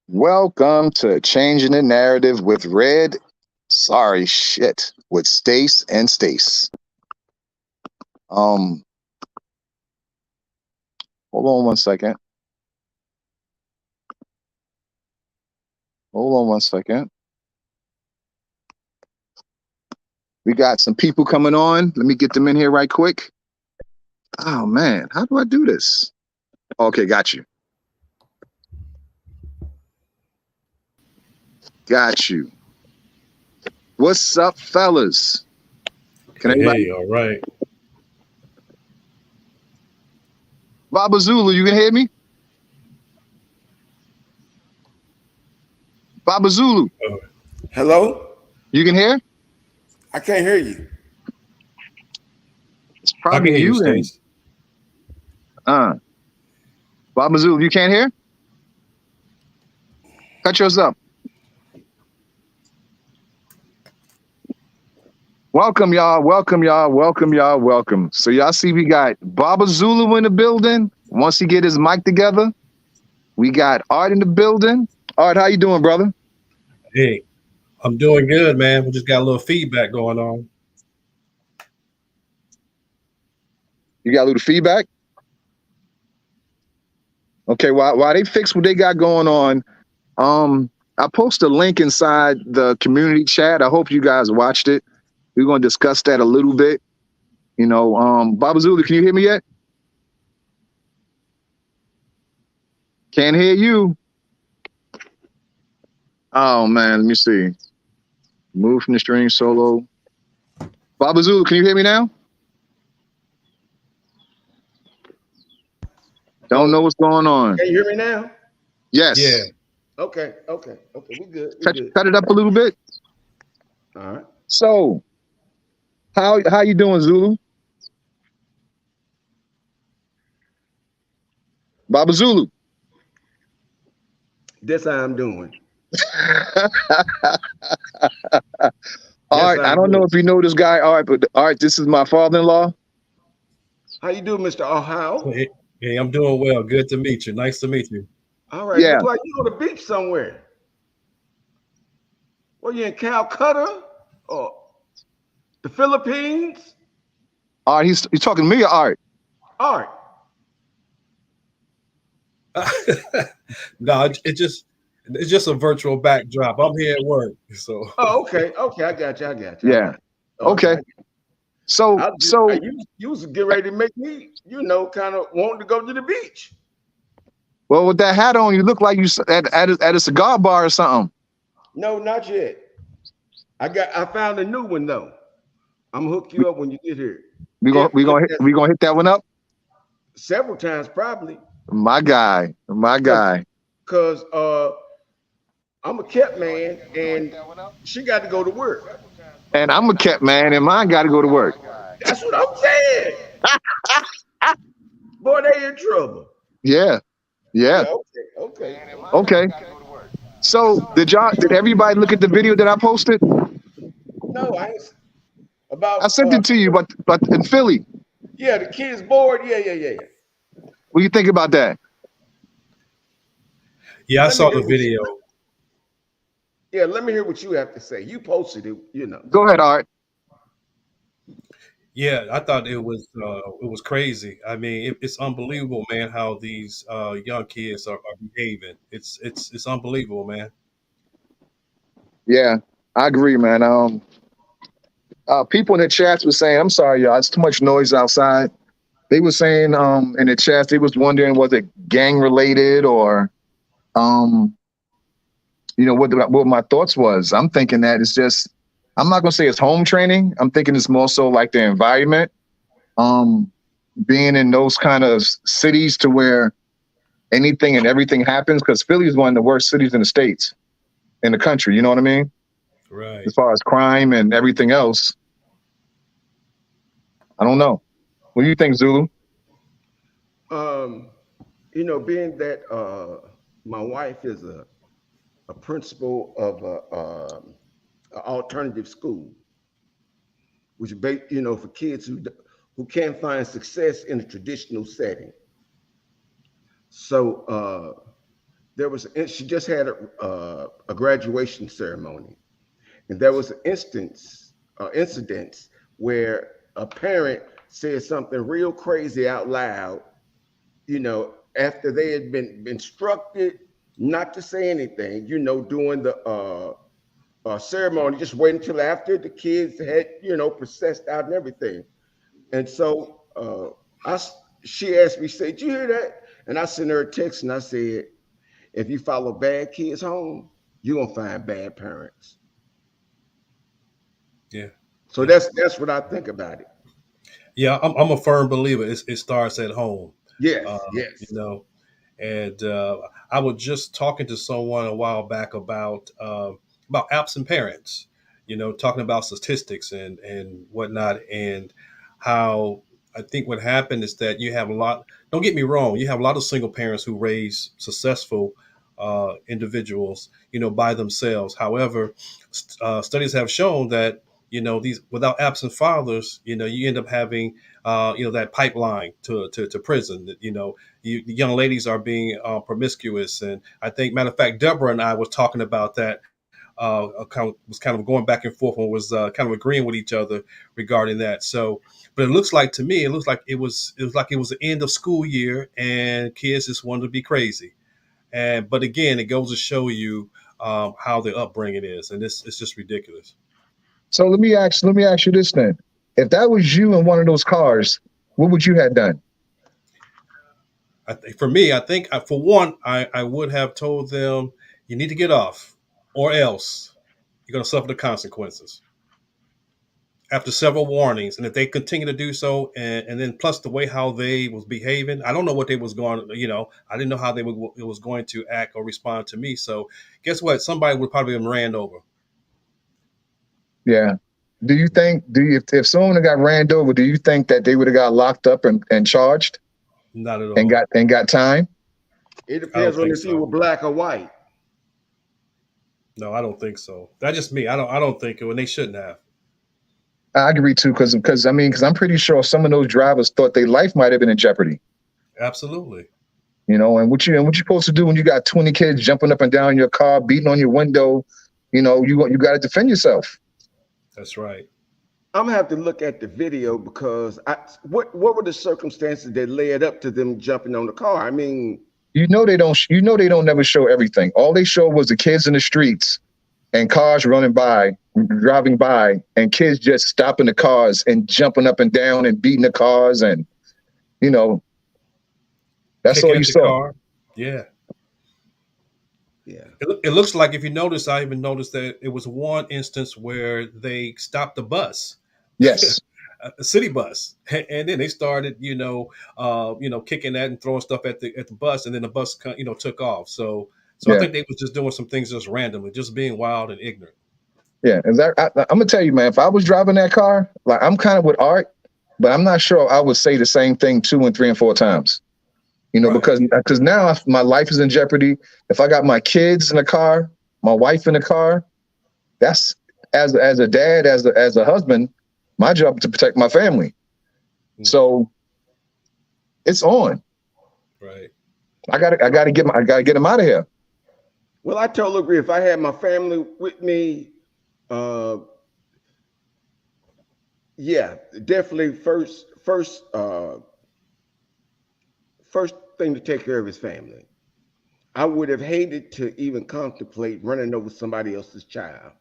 Welcome to Changing the Narrative with Red. Sorry, shit, with Stace and Stace. Um, Hold on one second. Hold on one second. We got some people coming on. Let me get them in here right quick. Oh man, how do I do this? Okay, got you. Got you. What's up, fellas? Can Hey, anybody? hey, all right. Baba Zulu, you can hear me? Baba Zulu, Uh, Hello? you can hear? I can't hear you. It's I probably can hear you, you then. Stace. Uh, Baba Zulu, you can't hear? Cut yours up. Welcome, y'all. Welcome, y'all. Welcome, y'all. Welcome. So y'all see we got Baba Zulu in the building. Once he get his mic together, we got Art in the building. Art, how you doing, brother? Hey, I'm doing good, man. We just got a little feedback going on. You got a little feedback? Okay, while they fix what they got going on, I posted a link inside the community chat. I hope you guys watched it. We're gonna discuss that a little bit. Baba Zulu, can you hear me yet? Can't hear you. Oh man, let me see. Move from the string solo. Baba Zulu, can you hear me now? Don't know Oh, what's going on. can you hear me now? Yeah, Yes. Okay. We good. We Cut, good. cut it up a little bit. All right. So, how you doing, Zulu? Baba Zulu. That's how I'm doing. That's Art, how I I'm don't know doing. if you know this guy, Art, but Art, this is my father-in-law. How you doing, Mr. Ohio? hey, hey, I'm doing well. Good to meet you. Nice to meet you. All right. Yeah. Look like you on the beach somewhere. Were you in Calcutta or the Philippines? Art, he's talking to me, or Art. All right. No, it's just a virtual backdrop. I'm here at work, so Oh, okay. Okay. I Yeah. got you. Okay. Okay. So, so, You was getting ready to make me, kind of wanting to go to the beach. well, with that hat on, you look like at a cigar bar or something. No, not yet. I found a new one though. I'm gonna hook We you up when you get here. we gonna we If gonna hit, that's we gonna hit that one up. several times probably, My guy, my cause guy. cause I'm a kept man and she got to go to work. And I'm a kept man, and mine got to go to work. That's what I'm saying. Boy, they in trouble. Yeah, yeah. Yeah, okay. Okay. So, did everybody look at the video that I posted? No, I ain't I about sent it to you, but in Philly, yeah, the kids bored. Yeah. what do you think about that? yeah, I Let me saw hear the what you, video. yeah, let me hear what you have to say. You posted it. Go ahead, Art. Yeah, I thought it was crazy. I mean, it's unbelievable, man, how these young kids are behaving. It's unbelievable, man. Yeah, I agree, man. People in the chats were saying, "I'm sorry, y'all. It's too much noise outside." They were saying, in the chats, they was wondering was it gang related or, um, what my thoughts was. I'm thinking that it's just. I'm not gonna say it's home training. I'm thinking it's more so like the environment. Um, Being in those kind of cities to where anything and everything happens because Philly is one of the worst cities in the states in the country. You know what I mean? Right. As far as crime and everything else, I don't know. What do you think, Zulu? Um, being that my wife is a principal of a alternative school, which is for kids who can't find success in a traditional setting. So she just had a graduation ceremony, and there was an incident where a parent said something real crazy out loud, after they had been instructed not to say anything, during the ceremony, just wait until after the kids had, processed out and everything. And so she asked me, said, "Did you hear that?" And I sent her a text and I said, "If you follow bad kids home, you're gonna find bad parents." Yeah. So Yeah. that's what I think about it. Yeah. I'm a firm believer. It starts at home. Yes, You yes. know, and I was just talking to someone a while back about absent parents. Talking about statistics and whatnot, and how I think what happened is that you have a lot. Don't get me wrong. You have a lot of single parents who raise successful individuals, by themselves. However, studies have shown that these without absent fathers, you end up having that pipeline to prison. The young ladies are being promiscuous, and I think, matter of fact, Deborah and I was talking about that. Was kind of going back and forth and was kind of agreeing with each other regarding that. So, but it looks like to me, it was the end of school year, and kids just wanted to be crazy. And but again, it goes to show you how the upbringing is, and it's just ridiculous. So let me ask you this then. If that was you in one of those cars, what would you have done? For me, I think for one, I would have told them you need to get off, or else you're going to suffer the consequences. After several warnings, and if they continue to do so, and then plus the way how they was behaving, I don't know what they was going. I didn't know how it was going to act or respond to me. So, guess what? Somebody would probably have been ran over. Yeah. If someone had got ran over, do you think that they would have got locked up and charged Not at and all. got time? It I depends don't on think if you so. were black or white. No, I don't think so. That's just me. I don't think it, when they shouldn't have. I agree too, because I'm pretty sure some of those drivers thought their life might have been in jeopardy. Absolutely. And what you supposed to do when you got 20 kids jumping up and down in your car, beating on your window? You got to defend yourself. That's right. I'm gonna have to look at the video because what were the circumstances that led up to them jumping on the car? I mean, They don't. They don't never show everything. All they showed was the kids in the streets and cars running by, driving by, and kids just stopping the cars and jumping up and down and beating the cars, and you know that's all Kicking you at the saw. car. Yeah. yeah. It looks like, if you notice, I even noticed that it was one instance where they stopped the bus, Yes. a city bus, and then they started, kicking that and throwing stuff at the bus, and then the bus, took off. So I Yeah. think they was just doing some things just randomly, just being wild and ignorant. Yeah. I'm gonna tell you, man. If I was driving that car, like I'm kind of with Art, but I'm not sure I would say the same thing 2 and 3 and 4 times. Right. Because now my life is in jeopardy. If I got my kids in the car, my wife in the car, that's as a dad, as a husband, my job to protect my family. Mhm. So it's on. Right. I gotta get them out of here. Well, I totally agree. If I had my family with me, uh, yeah, definitely first thing to take care of is family. I would have hated to even contemplate running over somebody else's child.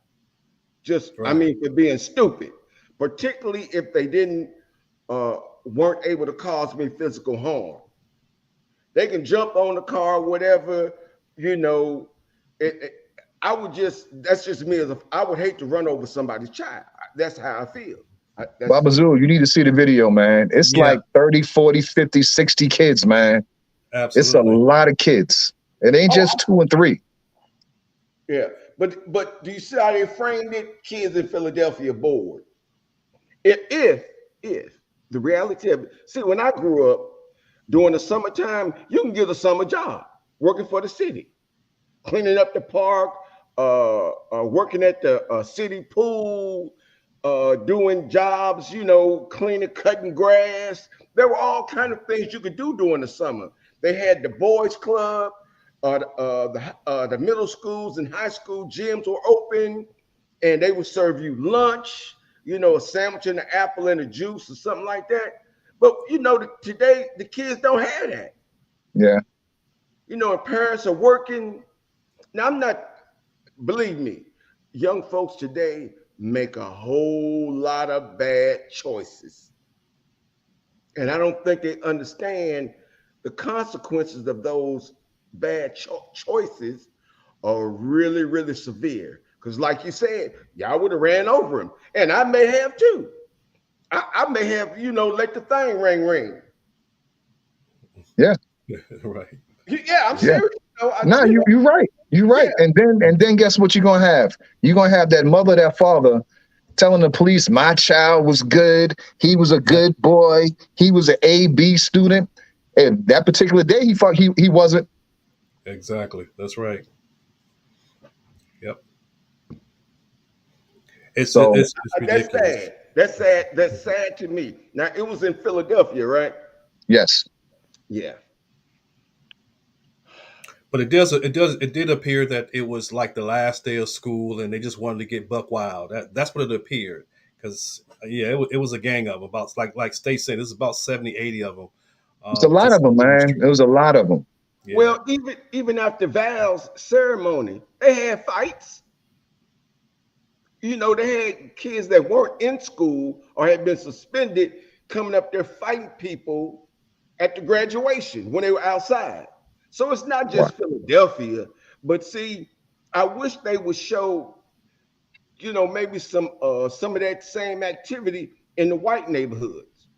Just, I Right. mean, for being stupid, particularly if they didn't weren't able to cause me physical harm. They can jump on the car, whatever, you know. It, it, I would just, that's just me. I would hate to run over somebody's child. That's how I feel. That's Baba Zulu, you need to see the video, man. It's Yeah. like 30, 40, 50, 60 kids, man. It's a Absolutely. lot of kids. It ain't just oh 2 and 3. yeah. But do you see how they framed it? Kids in Philadelphia bored. If the reality of it, see, when I grew up during the summertime, you can get a summer job working for the city, cleaning up the park, working at the city pool, doing jobs, cleaning, cutting grass. There were all kind of things you could do during the summer. They had the boys club. The middle schools and high school gyms were open, and they would serve you lunch, a sandwich and an apple and a juice or something like that. But today the kids don't have that. Yeah. And parents are working. Now I'm not, believe me, young folks today make a whole lot of bad choices. And I don't think they understand the consequences of those bad choices are really, really severe. Because, like you said, y'all would have ran over him. And I may have too. I may have, let the thing ring. Yeah. Right. Yeah, I'm Yeah. serious. No, you're right. You're right. Yeah. And then guess what you're gonna have? You're gonna have that mother, that father telling the police, my child was good, he was a good boy, he was an A-B student. And that particular day he wasn't. Exactly. That's right. Yep. It's So it's, it's That's ridiculous. sad. That's sad. That's sad to me. Now, it was in Philadelphia, right? yes. Yeah. But it did appear that it was like the last day of school, and they just wanted to get buck wild. That's what it appeared. Because it was a gang of them, about like State said, there's about 70, 80 of them. It's a lot Just of them, on the man. It street. was a lot of them. Yeah. Well, even after Val's ceremony, they had fights. They had kids that weren't in school or had been suspended coming up there fighting people at the graduation when they were outside. So it's not Right. just Philadelphia, but see, I wish they would show, maybe some of that same activity in the white neighborhoods.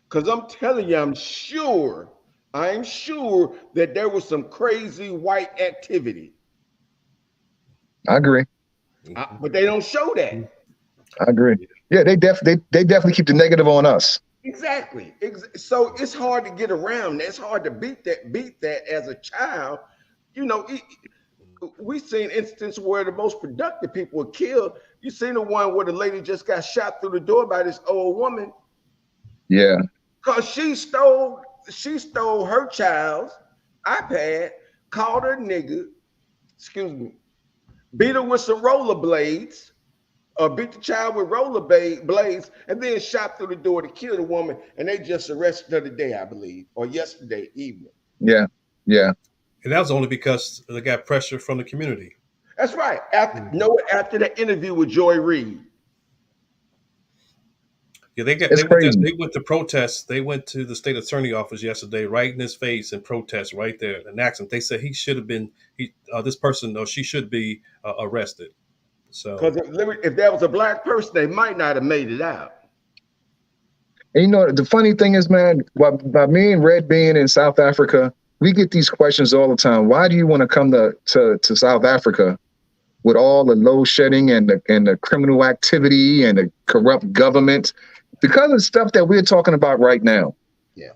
Because I'm telling you, I'm sure that there was some crazy white activity. I agree. But they don't show that. I agree. Yeah, they definitely keep the negative on us. Exactly. So it's hard to get around. It's hard to beat that as a child. We've seen instances where the most productive people were killed. You seen the one where the lady just got shot through the door by this old woman Yeah. because she stole her child's iPad, called her nigga, excuse me, beat her with some rollerblades, or beat the child with rollerblades, and then shot through the door to kill the woman. And they just arrested her today, I believe, or yesterday evening. Yeah. Yeah. And that was only because they got pressure from the community. That's right. After that interview with Joy Reid. Yeah, they It's crazy. went to protest. They went to the state attorney office yesterday, right in his face, and protest right there and asked him. They said he should have been this person, or she should be arrested. So Because if that was a black person, they might not have made it out. And the funny thing is, man, by me and Red being in South Africa, we get these questions all the time. Why do you want to come to South Africa with all the load shedding and the criminal activity and the corrupt government? Because of stuff that we're talking about right now. Yeah.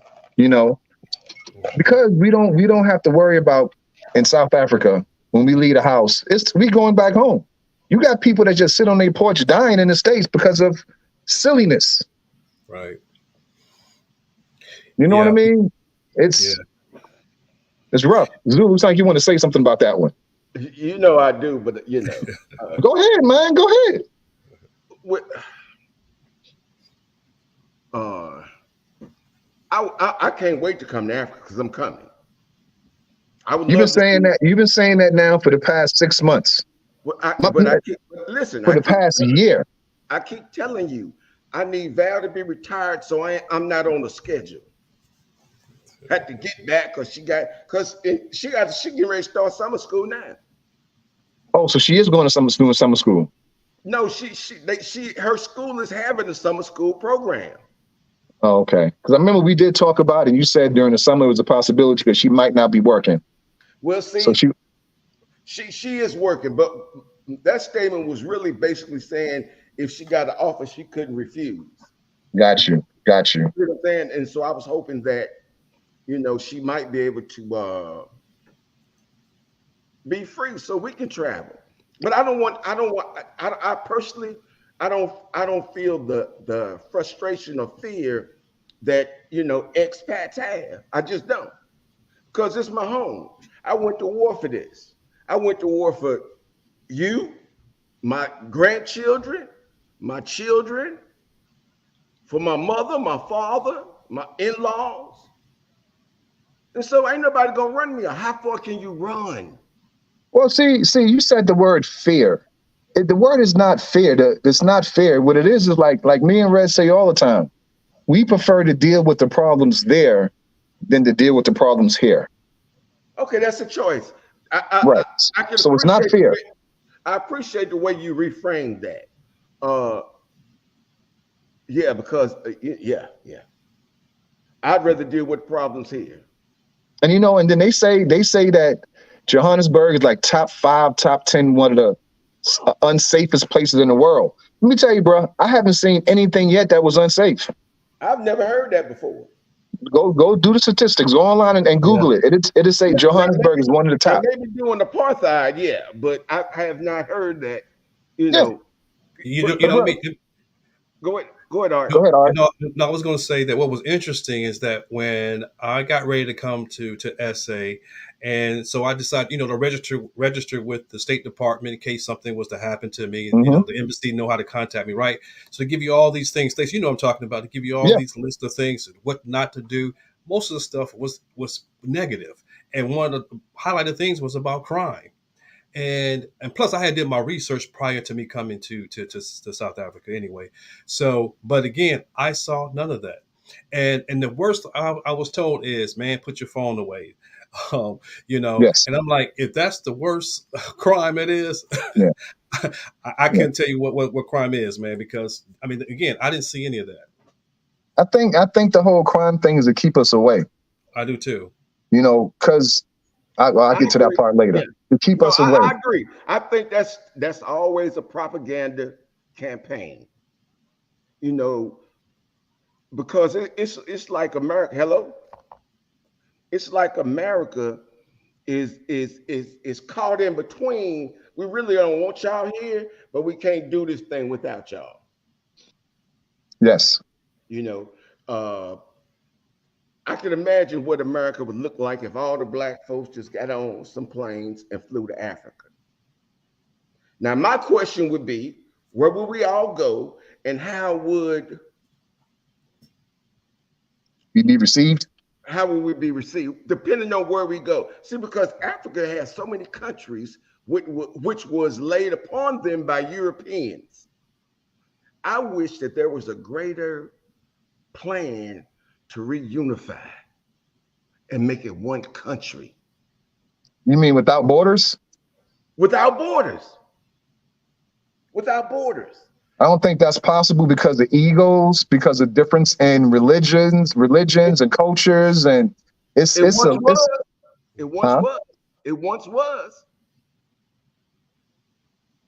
Because we don't have to worry about in South Africa when we leave the house. We going back home. You got people that just sit on their porch dying in the States because of silliness. right. You know what I Yeah. mean? It's rough. Zulu, looks like you want to say something about that one. I do, but Go ahead, man. Go ahead. I can't wait to come to Africa because I'm coming. You've been saying that. You've been saying that now for the past 6 months. For the past year. I keep telling you, I need Val to be retired, so I'm not on the schedule. Had to get back because she getting ready to start summer school now. Oh, so she is going to summer school. No, her school is having a summer school program. Oh, okay. Because I remember we did talk about it. And you said during the summer it was a possibility because she might not be working. Well, see, so she is working, but that statement was really basically saying if she got an offer, she couldn't refuse. Got you. You know what I'm saying? And so I was hoping that, she might be able to be free so we can travel. But I personally, I don't feel the frustration or fear that expats have. I just don't. because it's my home. I went to war for this. I went to war for you, my grandchildren, my children, for my mother, my father, my in-laws. And so ain't nobody gonna run me. How far can you run? Well, see, you said the word fear. The word is not fear. It's not fear. What it is like me and Red say all the time. We prefer to deal with the problems there than to deal with the problems here. Okay, that's a choice. Right. I can So it's not appreciate fear. I appreciate the way you reframed that. Uh, yeah, because yeah. I'd rather deal with problems here. And and then they say that Johannesburg is like top 5, top 10, one of the unsafest places in the world. Let me tell you, bro, I haven't seen anything yet that was unsafe. I've never heard that before. Go do the statistics. Go online and Yeah. Google it. It'll say Johannesburg is one of the Now top. maybe doing apartheid, yeah, but I have not heard that. You Yeah. know, You but know, Right. go ahead, Art. Go ahead, Art. no, I was going to say that what was interesting is that when I got ready to come to SA, and so I decided, to register with the State Department in case something was to happen to me. Mm-hmm. The embassy know how to contact me, right? So to give you all these things, I'm talking about, to give you all Yeah. these lists of things, what not to do. Most of the stuff was negative, and one of the highlighted things was about crime. And plus I had did my research prior to me coming to South Africa anyway. So, but again, I saw none of that. And the worst I was told is, man, put your phone away. Yes. And I'm like, if that's the worst crime it is, Yeah. I Yeah. can't tell you what crime is, man, because I mean, again, I didn't see any of that. I think the whole crime thing is to keep us away. I do too. Because I'll I get to that agree. part later. Yeah, To keep no, us away. I agree. I think that's always a propaganda campaign. You know, because it's like America. Hello, it's like America is caught in between. We really don't want y'all here, but we can't do this thing without y'all. Yes. You know, uh, I can imagine what America would look like if all the black folks just got on some planes and flew to Africa. Now, my question would be, where would we all go, and how would We be received. we be received, depending on where we go? See, because Africa has so many countries which was laid upon them by Europeans. I wish that there was a greater plan to reunify and make it one country You mean without borders? without borders. Without borders. I don't think that's possible because of egos, because of difference in religions and cultures, and it's It it's a once it's was. It once huh? was. It once was.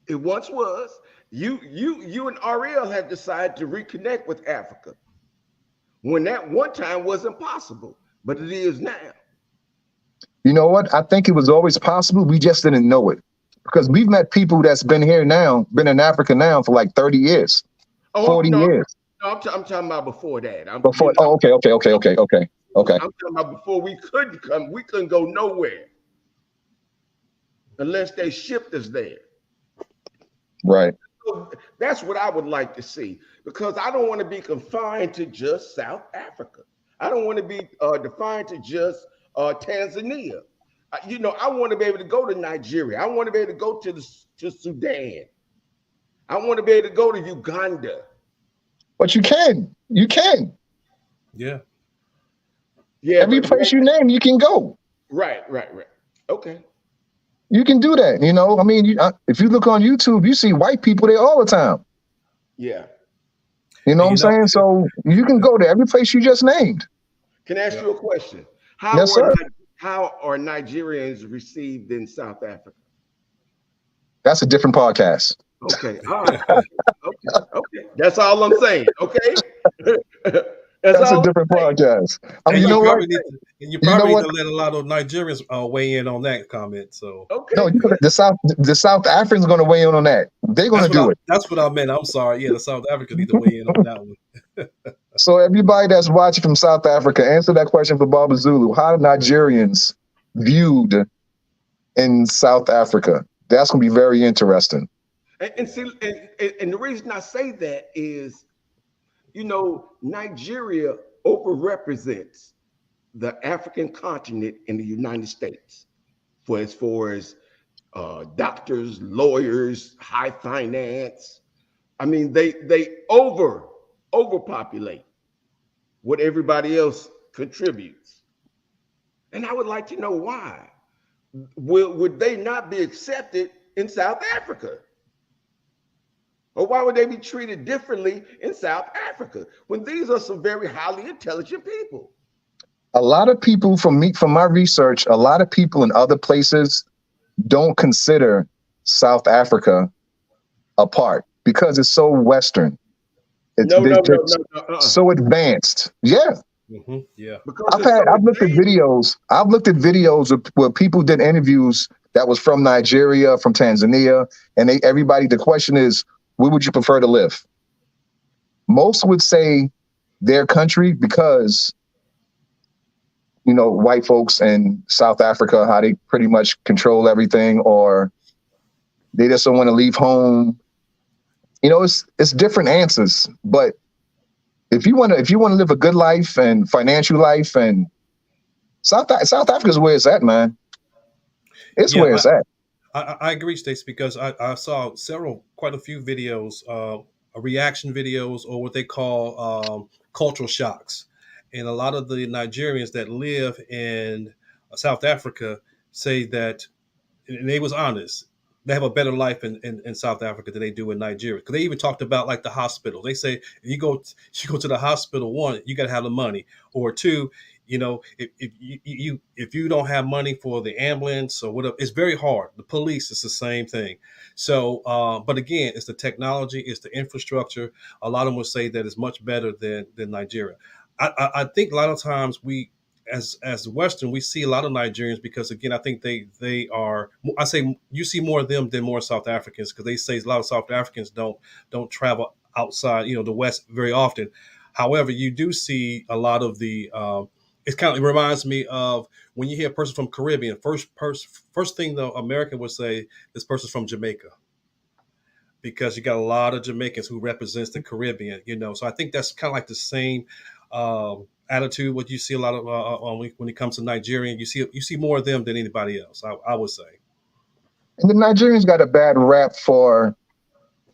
It once was. You and Ariel have decided to reconnect with Africa when that one time wasn't possible, but it is now. You know what? I think it was always possible. We just didn't know it because we've met people that's been here now, been in Africa now for like 30 years, Oh 40 no, years I'm talking about before that. before. Oh, okay. I'm talking about before we couldn't come. We couldn't go nowhere unless they shipped us there. Right. So that's what I would like to see, because I don't want to be confined to just South Africa. I don't want to be defined to just Tanzania. I want to be able to go to Nigeria. I want to be able to go to Sudan. I want to be able to go to Uganda. But you can. Yeah. Yeah, Every but place you name, you can go. right. Okay. You can do that. I mean, if you look on YouTube, you see white people there all the time. Yeah. You know what I'm saying? So you can go to every place you just named. Can I ask you a question? Yes, sir. How are Nigerians received in South Africa? That's a different podcast. Okay. All right. Okay. That's all I'm saying. Okay. That's a different podcast. I mean, And you know what? you probably need to let a lot of Nigerians weigh in on that comment. So okay. No, the South Africans going to weigh in on that. They're going to do it. That's what I meant. I'm sorry. Yeah, the South Africans need to weigh in on that one. So everybody that's watching from South Africa, answer that question for Baba Zulu. How are Nigerians viewed in South Africa? That's going to be very interesting. And see, and the reason I say that is, Nigeria overrepresents the African continent in the United States for as far as doctors, lawyers, high finance. I mean, they overpopulate what everybody else contributes. And I would like to know why. Would they not be accepted in South Africa? Or why would they be treated differently in South Africa when these are some very highly intelligent people? A lot of people from my research, a lot of people in other places don't consider South Africa a part because it's so Western. It's so advanced. Yeah. Mm-hmm. Yeah. I've looked at videos. I've looked at videos where people did interviews that was from Nigeria, from Tanzania, and the question is, where would you prefer to live? Most would say their country because, white folks in South Africa, how they pretty much control everything, or they just don't want to leave home. It's different answers, but if you want to live a good life and financial life, and South Africa is where it's at, man. It's where it's at. I agree, Stacey, because I saw quite a few videos, reaction videos, or what they call cultural shocks. And a lot of the Nigerians that live in South Africa say that, and they was honest, they have a better life in South Africa than they do in Nigeria. Because they even talked about like the hospital. They say if you go to the hospital, one, you got to have the money, or two, if you don't have money for the ambulance or whatever, it's very hard. The police is the same thing. So, but again, it's the technology, it's the infrastructure. A lot of them will say that it's much better than Nigeria. I think a lot of times we, as Western, we see a lot of Nigerians because, again, I think they are. I say you see more of them than more South Africans, because they say a lot of South Africans don't travel outside, the West very often. However, you do see a lot of the. It reminds me of when you hear a person from Caribbean. First thing the American would say, this person's from Jamaica, because you got a lot of Jamaicans who represents the Caribbean. So I think that's kind of like the same. Attitude. What you see a lot of when it comes to Nigerian, you see more of them than anybody else. I would say. And the Nigerians got a bad rap for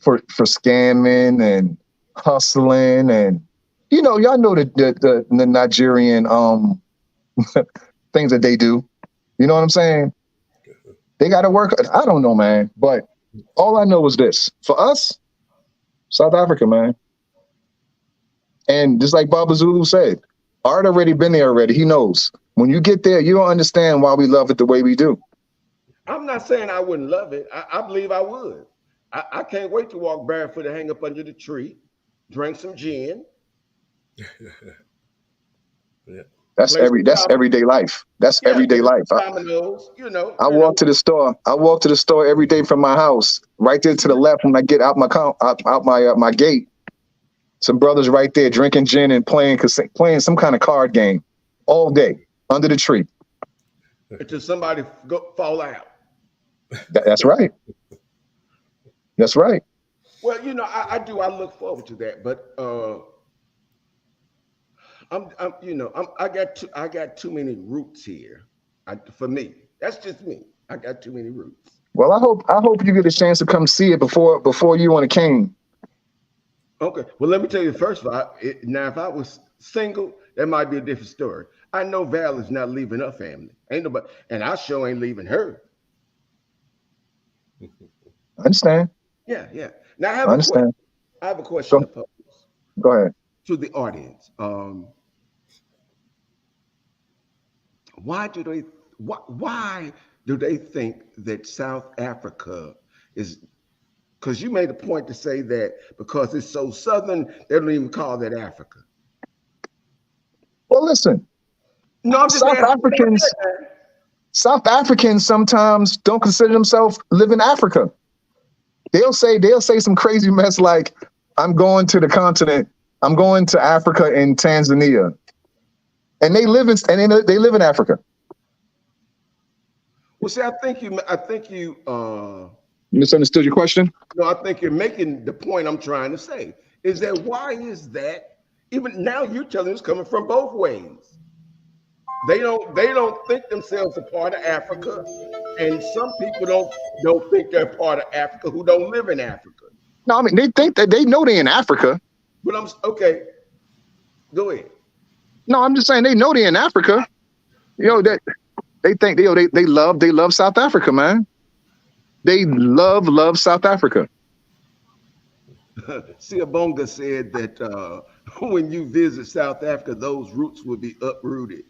scamming and hustling, and y'all know the Nigerian things that they do. You know what I'm saying? They got to work. I don't know, man. But all I know is this: for us, South Africa, man. And just like Baba Zulu said, Art already been there already. He knows. When you get there, you don't understand why we love it the way we do. I'm not saying I wouldn't love it. I believe I would. I can't wait to walk barefoot and hang up under the tree, drink some gin. Yeah. That's everyday life. That's everyday life. Dominoes, I walk to the store. I walk to the store every day from my house. Right there to the left when I get out my gate. Some brothers right there drinking gin and playing some kind of card game all day under the tree. Until somebody fall out. That's right. That's right. Well, I do. I look forward to that, but I got too many roots here. For me, that's just me. I got too many roots. Well, I hope you get a chance to come see it before you want to came. Okay. Well, let me tell you first of all. Now, if I was single, that might be a different story. I know Val is not leaving her family. Ain't nobody, and I sure ain't leaving her. I understand. Yeah. Now I have a question to pose. Go ahead. To the audience. Why do they think that South Africa is? Because you made a point to say that because it's so southern, they don't even call that Africa. Well, listen. No, I'm just South Africans sometimes don't consider themselves live in Africa. They'll say some crazy mess like, "I'm going to the continent I'm going to Africa and Tanzania, and they live in Africa. Well, see, I think you Misunderstood your question. no, I think you're making the point I'm trying to say is that why is that? Even now, you're telling us coming from both ways. They don't think themselves a part of Africa, and some people don't think they're part of Africa who don't live in Africa. No, I mean they think that they know they're in Africa. But I'm okay. Go ahead. No, I'm just saying they know they're in Africa. That they think they love South Africa, man. They love South Africa. Siabonga said that when you visit South Africa, those roots will be uprooted.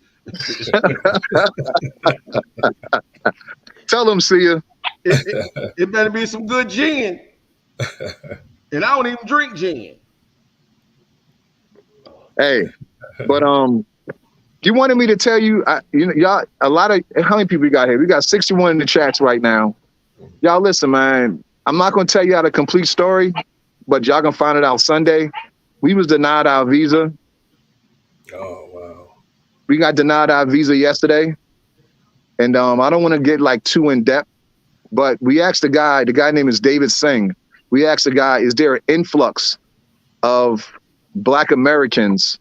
Tell them, Sia. It better be some good gin, and I don't even drink gin. Hey, but you wanted me to tell you, y'all, how many people we got here? We got 61 in the chats right now. Y'all listen, man. I'm not gonna tell y'all the complete story, but y'all can find it out Sunday. We was denied our visa. Oh wow. We got denied our visa yesterday, and I don't want to get like too in depth, but we asked the guy name is David Singh. We asked the guy, is there an influx of Black Americans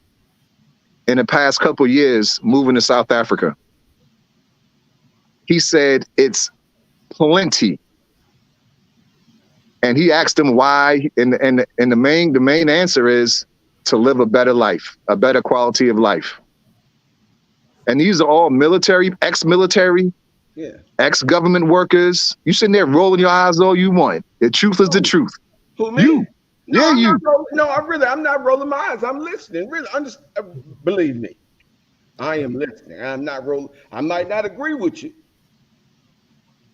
in the past couple of years moving to South Africa? He said it's plenty. And he asked them why, and the main answer is to live a better life, a better quality of life. And these are all military, ex-military, Yeah. ex-government workers. You sitting there rolling your eyes all you want. The truth is the truth. Who, me? You. No, Yeah, you. I'm not rolling my eyes. I'm listening. Really, believe me, I am listening. I'm not rolling. I might not agree with you,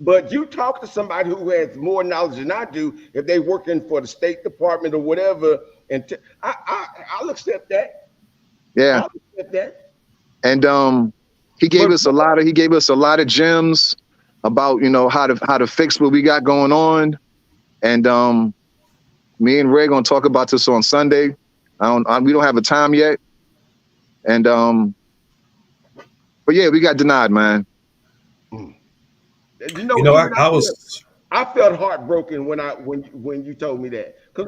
but you talk to somebody who has more knowledge than I do. If they working for the State Department or whatever, and I'll accept that. Yeah. I'll accept that. And he gave us a lot of gems about how to fix what we got going on. And me and Ray gonna talk about this on Sunday. We don't have a time yet. And but yeah, we got denied, man. I felt heartbroken when you told me that, because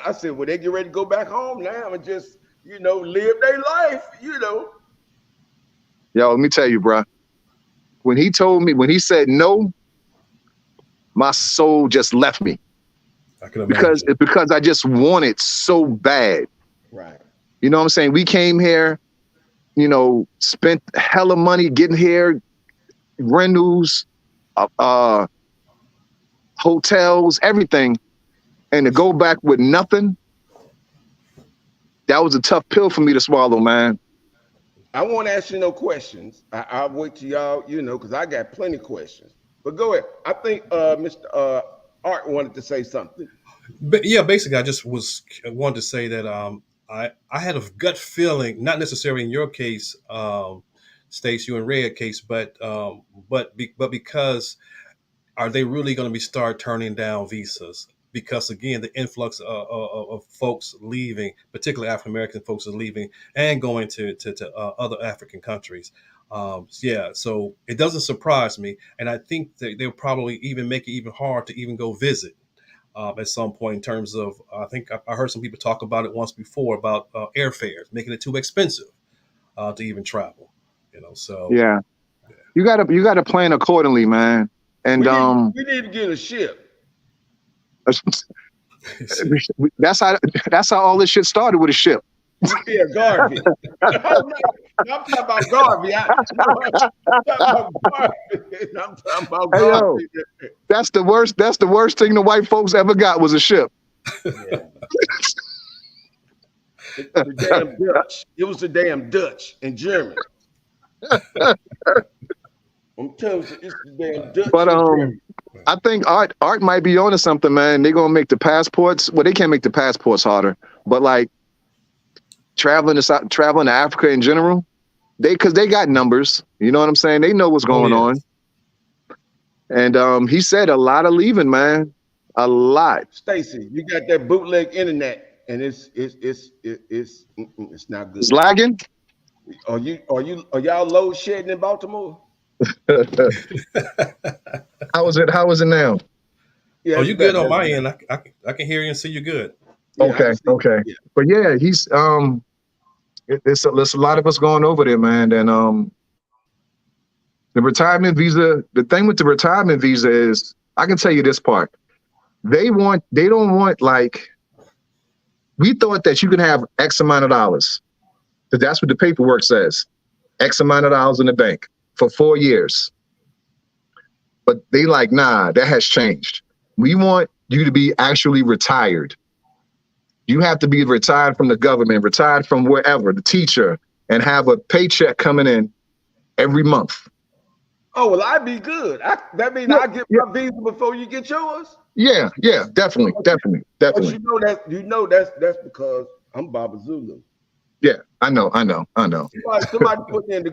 I said, well, they get ready to go back home now and just live their life. Yo, let me tell you, bro. When he said no, my soul just left me. I can imagine. Because I just want it so bad. Right. You know what I'm saying? We came here, spent hella money getting here, rentals, hotels, everything, and to go back with nothing, that was a tough pill for me to swallow, man. I won't ask you no questions. I'll wait till y'all, because I got plenty of questions. But go ahead. I think Mr. Art wanted to say something. But yeah, basically, I just wanted to say that I had a gut feeling, not necessarily in your case, Stace, you and Red case, but because are they really going to start turning down visas? Because again, the influx of folks leaving, particularly African American folks, are leaving and going to other African countries. So it doesn't surprise me, and I think that they'll probably even make it even hard to even go visit at some point. In terms of, I think I heard some people talk about it once before about airfares, making it too expensive to even travel. So yeah, you gotta plan accordingly, man. And we need to get a ship. that's how all this shit started, with a ship. Yeah, Garvey. I'm talking about Garvey. I'm talking about Garvey. That's the worst thing the white folks ever got, was a ship. Yeah. The damn Dutch. It was the damn Dutch and German. I'm telling you, it's the damn Dutch. But I think art might be onto something, man. They're gonna make the passports. Well, they can't make the passports harder, but like traveling to Africa in general, because they got numbers. You know what I'm saying? They know what's going on. And he said a lot of leaving, man. A lot. Stacy, you got that bootleg internet and it's not It's good. lagging. Are y'all load shedding in Baltimore? How is it? How is it now? Yeah, Oh, it's you good better. on That's my better. end? I can hear you and see you good. Yeah, I Okay, can see. okay. Yeah. But yeah, he's there's a lot of us going over there, man. And the retirement visa. The thing with the retirement visa is, I can tell you this part. They don't want like we thought that you can have X amount of dollars because that's what the paperwork says. X amount of dollars in the bank for 4 years. But they like, nah, that has changed. We want you to be actually retired. You have to be retired from the government, retired from wherever, the teacher, and have a paycheck coming in every month. Oh well, I'd be good. That means Yeah, I get yeah, my visa before you get yours. yeah, definitely, definitely, But definitely. that's because I'm Baba Zulu. Yeah, I know. Somebody put in the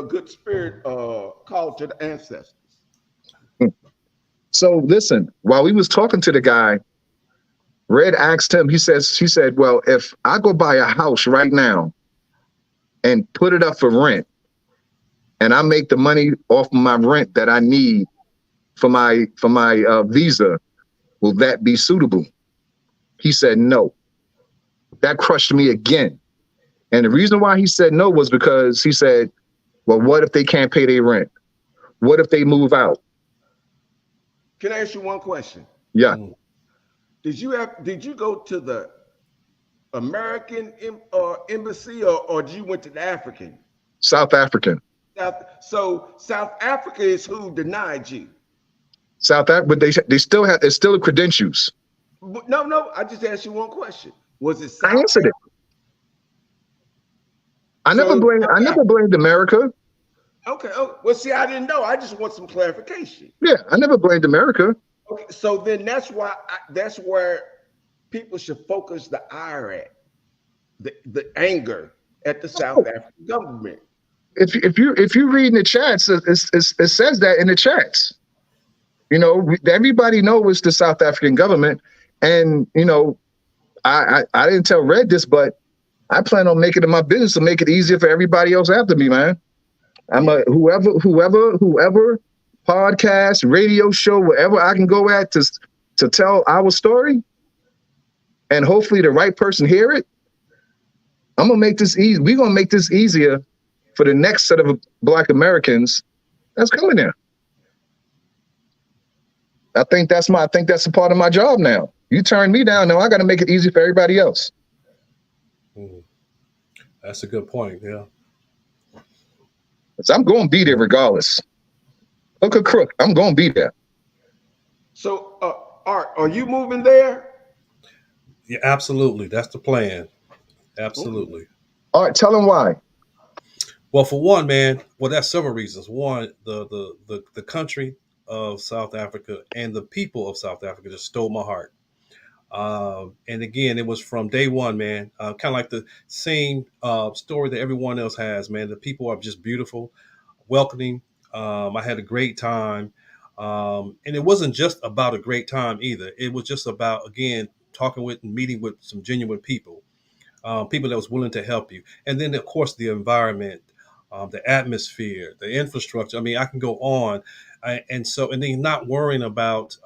good spirit call to the ancestors. So listen, while we was talking to the guy, Red asked him, she said, well, if I go buy a house right now and put it up for rent, and I make the money off of my rent that I need for my visa, will that be suitable? He said no. That crushed me again. And the reason why he said no was because he said, well, what if they can't pay their rent? What if they move out? Can I ask you one question? Yeah, Mm. Did you go to the American embassy or you went to the African? South African. South Africa is who denied you. South Africa, but they still have, it's still credentials. No. I just asked you one question. Was it I South answered Africa? it. So it was I South never Africa. blamed America. Okay. Oh, well, see, I didn't know. I just want some clarification. Yeah, I never blamed America. Okay, so then that's where people should focus the ire at the anger at the South African government. If you read in the chats, it says that in the chats. You know, everybody knows the South African government, and you know, I didn't tell Red this, but I plan on making it my business to make it easier for everybody else after me, man. I'm Yeah. a whoever podcast, radio show, wherever I can go at to tell our story, and hopefully the right person hear it. I'm gonna make this easy. We're gonna make this easier for the next set of Black Americans that's coming there. I think that's a part of my job now. You turn me down, now I got to make it easy for everybody else. Mm. That's a good point. Yeah. So I'm going to be there regardless. Hook or crook, I'm going to be there. So, Art, are you moving there? Yeah, absolutely. That's the plan. Okay. Absolutely. All right, tell them why. Well, for one, man, well, that's several reasons. One, the country of South Africa and the people of South Africa just stole my heart. And again, it was from day one, man. Kind of like the same story that everyone else has, man. The people are just beautiful, welcoming. I had a great time. And it wasn't just about a great time either. It was just about, again, talking with and meeting with some genuine people, people that was willing to help you. And then, of course, the environment, the atmosphere, the infrastructure. I mean, I can go on. And then not worrying about,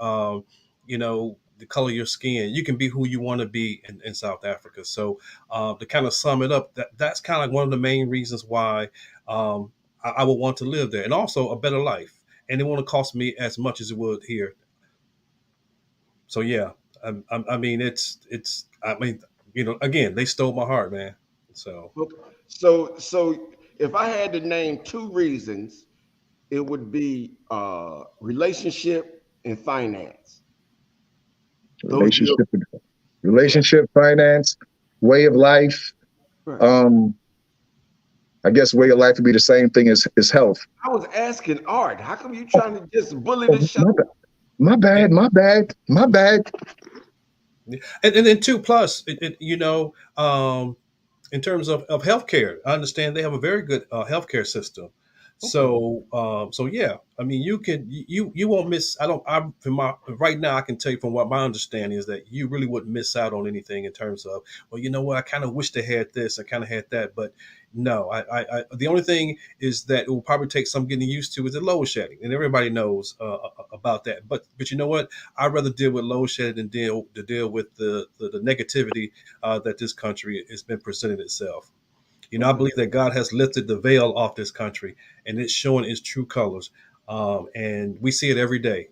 the color of your skin. You can be who you want to be in South Africa. So to kind of sum it up, that's kind of one of the main reasons why I would want to live there, and also a better life. And it won't cost me as much as it would here. So yeah, I mean, I mean, again, they stole my heart, man. So Okay. So if I had to name two reasons, it would be relationship and finance. Those are your Relationship, yeah. finance, way of life. Right. Um, I guess way of life would be the same thing as health. I was asking Art, how come you trying to just bully the Oh, show? yeah, my bad. yeah. And then two plus, in terms of healthcare, I understand they have a very good healthcare system. Okay. So yeah, I mean, you won't miss. I don't. I from my right now, I can tell you from what my understanding is that you really wouldn't miss out on anything in terms of. Well, you know what? I kind of wish they had this. I kind of had that, but no. The only thing is that it will probably take some getting used to is the load shedding, and everybody knows about that. But you know what? I'd rather deal with load shedding than deal with the negativity that this country has been presenting itself. You know, I Okay. believe that God has lifted the veil off this country and it's showing its true colors. And we see it every day.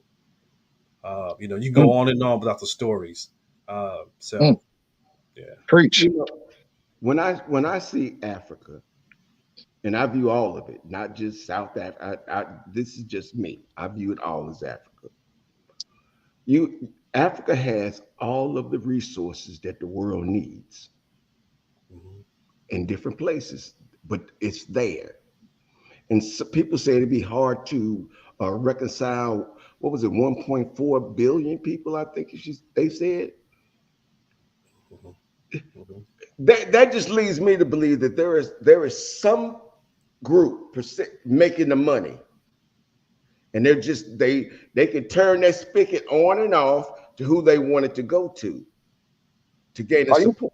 You know, you can Mm, go on and on without the stories. mm. So, yeah. Preach. You know, when I see Africa, and I view all of it, not just South Africa. This is just me. I view it all as Africa. Africa has all of the resources that the world needs Mhm. in different places, but it's there. And so people say it'd be hard to reconcile. What was it? 1.4 billion people. I think they said Mhm. Mhm. that just leads me to believe that there is some group making the money, and they can turn that spigot on and off to who they want it to go to gain the Are you support.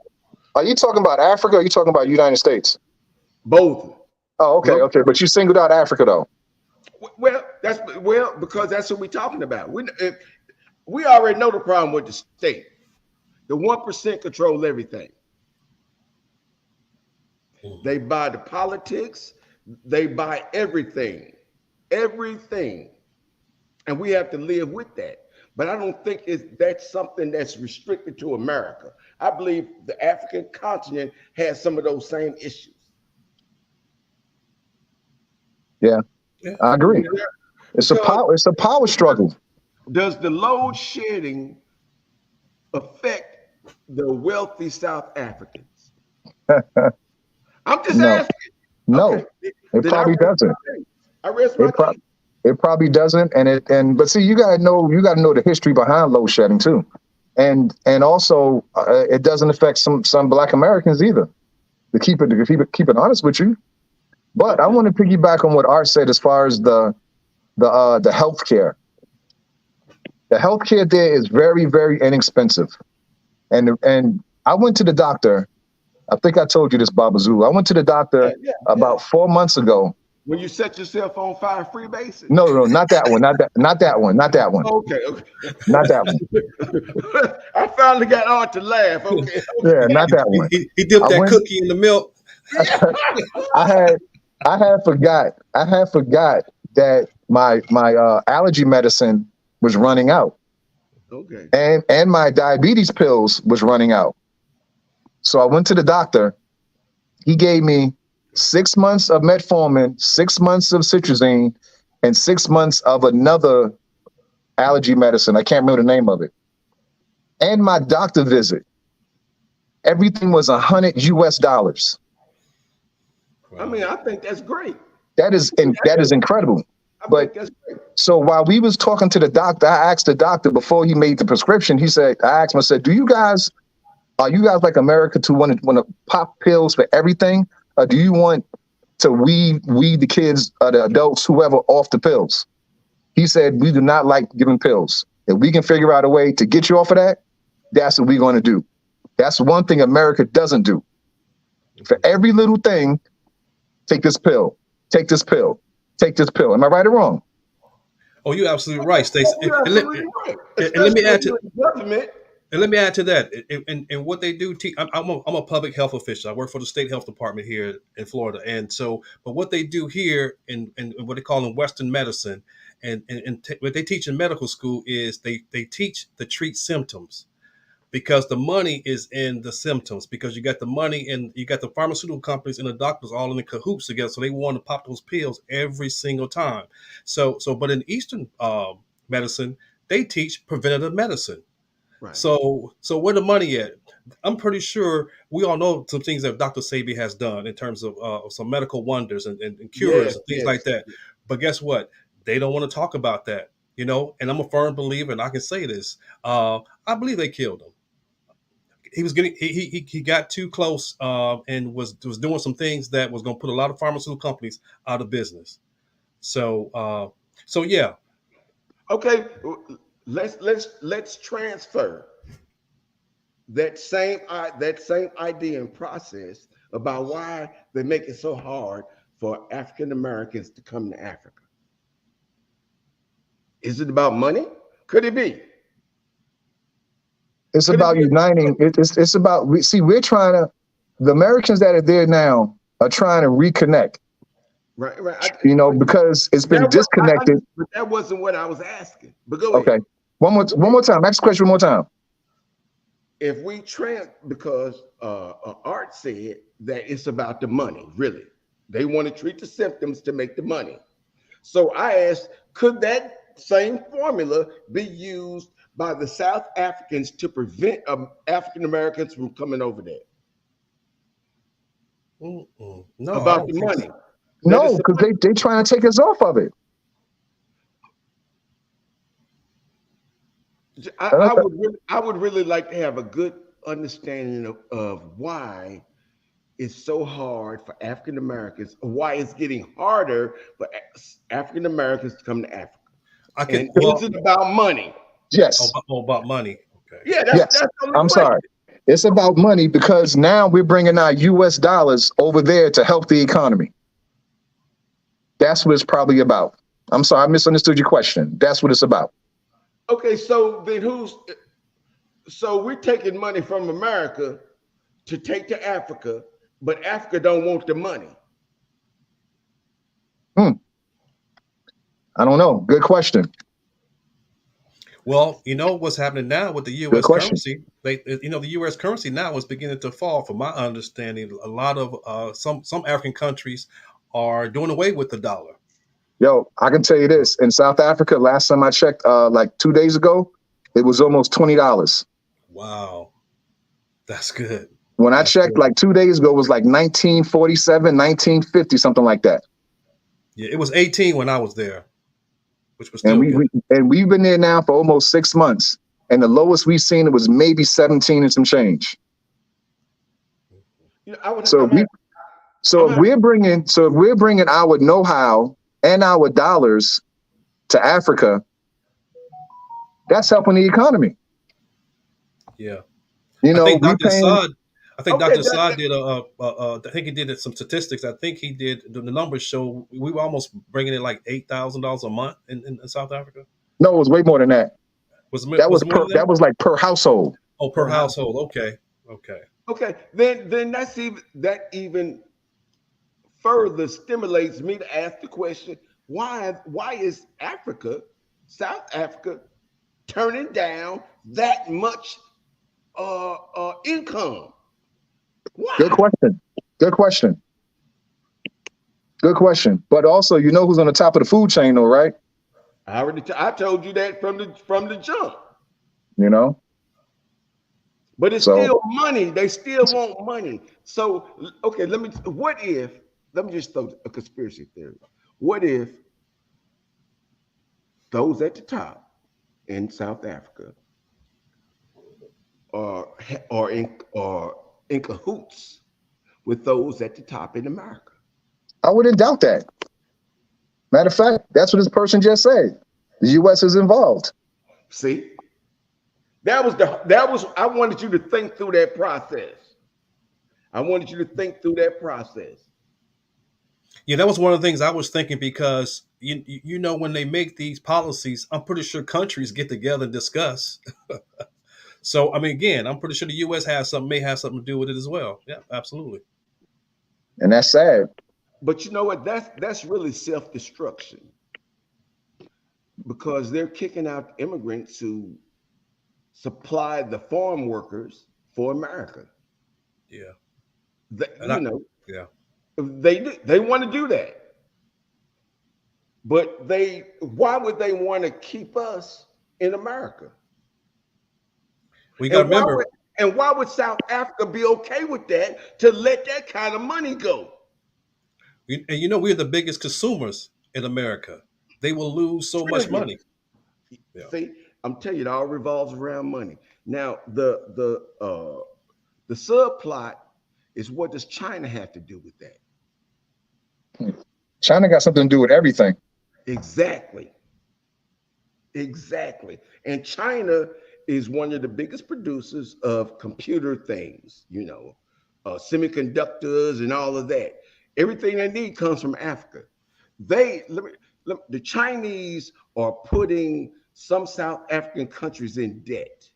are you talking about Africa? Or are you talking about United States? Both. Oh, okay, Well, okay. But you singled out Africa though. because that's what we're talking about. We already know the problem with the state. The 1% control everything. Mhm. They buy the politics. They buy everything, everything, and we have to live with that. But I don't think that's something that's restricted to America. I believe the African continent has some of those same issues. Yeah, Yeah. I agree. Because It's a power struggle. does the load shedding affect the wealthy South Africans? I'm just No, asking. Okay, no, it then I probably rest doesn't. my case. I rest my It pro- case. it probably doesn't. And but see, you gotta know the history behind load shedding too, and also it doesn't affect some Black Americans either. Keep it honest with you. But I Okay. want to piggyback on what Art said as far as the healthcare. The healthcare there is very inexpensive, and I went to the doctor. I think I told you this, Baba Zulu. I went to the Yeah, doctor yeah, yeah. about 4 months ago. When you set yourself on fire, free basic. No, not that one. Not that one. Not that one. Okay, okay. Not that one. I finally got on to laugh. Okay, Yeah, okay. not that one. He dipped I that went. cookie in the milk. Yeah. I had. I had forgot that my allergy medicine was running out, Okay. and my diabetes pills was running out. So I went to the doctor. He gave me 6 months of metformin, 6 months of citrazine, and 6 months of another allergy medicine. I can't remember the name of it. And my doctor visit. Everything was $100 US. I mean, Wow. I think that's great. That is incredible. I But think that's great. so while we was talking to the doctor, I asked the doctor before he made the prescription. I asked him, I said, are you guys like America to want to pop pills for everything? Or do you want to weed the kids, the adults, whoever, off the pills? He said, we do not like giving pills. If we can figure out a way to get you off of that, that's what we're going to do. That's one thing America doesn't do. For Mhm. every little thing, take this pill, take this pill, take this pill. Am I right or wrong? Oh, you're absolutely right, Stacey. Oh, you're absolutely right. And let me Especially when add to you're in government. And let me add to that, and what they do. I'm a public health official. I work for the state health department here in Florida, and so, but what they do here in what they call in Western medicine, and what they teach in medical school is they teach to treat symptoms because the money is in the symptoms because you got the money and you got the pharmaceutical companies and the doctors all in the cahoots together, so they want to pop those pills every single time. But in Eastern medicine, they teach preventative medicine. Right. So where the money at? I'm pretty sure we all know some things that Dr. Sabi has done in terms of some medical wonders and cures Yes, and things like yes. that. But guess what? They don't want to talk about that, you know. And I'm a firm believer, and I can say this. I believe they killed him. He was getting he got too close and was doing some things that was going to put a lot of pharmaceutical companies out of business. So so yeah. Okay, let's transfer that same idea and process about why they make it so hard for African Americans to come to Africa. Is it about money? Could it be? It's Could it about be? uniting. It's about we're trying to, the Americans that are there now are trying to reconnect. Right, right. Because it's been That was, disconnected. but that wasn't what I was asking. But go ahead. Okay. One more time. Ask the question one more time. If we because Art said that it's about the money, really. They want to treat the symptoms to make the money. So I asked, could that same formula be used by the South Africans to prevent African Americans from coming over there? No, I About don't the think money. so. No, because they trying to take us off of it. I would really like to have a good understanding of why it's so hard for African Americans, why it's getting harder for African Americans to come to Africa. I And can well is it about money? Yes. about money. Okay. Yeah, Yes. that's the only I'm question. sorry. It's about money because now we're bringing our U.S. dollars over there to help the economy. That's what it's probably about. I'm sorry, I misunderstood your question. That's what it's about. Okay, so then so we're taking money from America to take to Africa, but Africa don't want the money. I don't know. Good question. Well, you know what's happening now with the Good U.S. question. currency? The U.S. currency now is beginning to fall. From my understanding, a lot of some African countries are doing away with the dollar. Yo, I can tell you this. In South Africa, last time I checked, like 2 days ago, it was almost $20. Wow, that's good. When I That's checked good. like 2 days ago, it was like 1947, 1950, something like that. Yeah, it was 18 when I was there, which was And still we, good. we and we've been there now for almost 6 months. And the lowest we've seen it was maybe 17 and some change. You know, I would So we I'm so if we're bringing our know-how and our dollars to Africa, that's helping the economy. Yeah, You I know, think we Dr. paying. Assad. I think okay, Dr. Assad did I think he did some statistics. I think he did the numbers show we were almost bringing in like $8,000 a month in South Africa. No, it was way more than that. Was it more than That that? was like per household. Oh, per perhaps. household. Okay, okay. Okay, then that even further stimulates me to ask the question, why is South Africa turning down that much income? Good Why? question. Good question. Good question. But also, you know who's on the top of the food chain, though, right? I told you that from the jump. You know. But it's So still money. They still want money. So okay, let me just throw a conspiracy theory. What if those at the top in South Africa are in cahoots with those at the top in America? I wouldn't doubt that. Matter of fact, that's what this person just said. The U.S. is involved. See, I wanted you to think through that process. I wanted you to think through that process. Yeah, that was one of the things I was thinking because you know when they make these policies, I'm pretty sure countries get together and discuss. So I mean, again, I'm pretty sure the U.S. may have something to do with it as well. Yeah, absolutely. And that's sad. But you know what? That's really self-destruction because they're kicking out immigrants who supply the farm workers for America. Yeah, and You know, yeah. they want to do that, but why would they want to keep us in America? We got And to why remember, would why would South Africa be okay with that to let that kind of money go? and you know we're the biggest consumers in America. They will lose so much money. Trillions. Yeah. See, I'm telling you, it all revolves around money. Now, the subplot is, what does China have to do with that? China got something to do with everything. Exactly. Exactly. And China is one of the biggest producers of computer things, semiconductors and all of that. Everything they need comes from Africa. They the Chinese are putting some South African countries in debt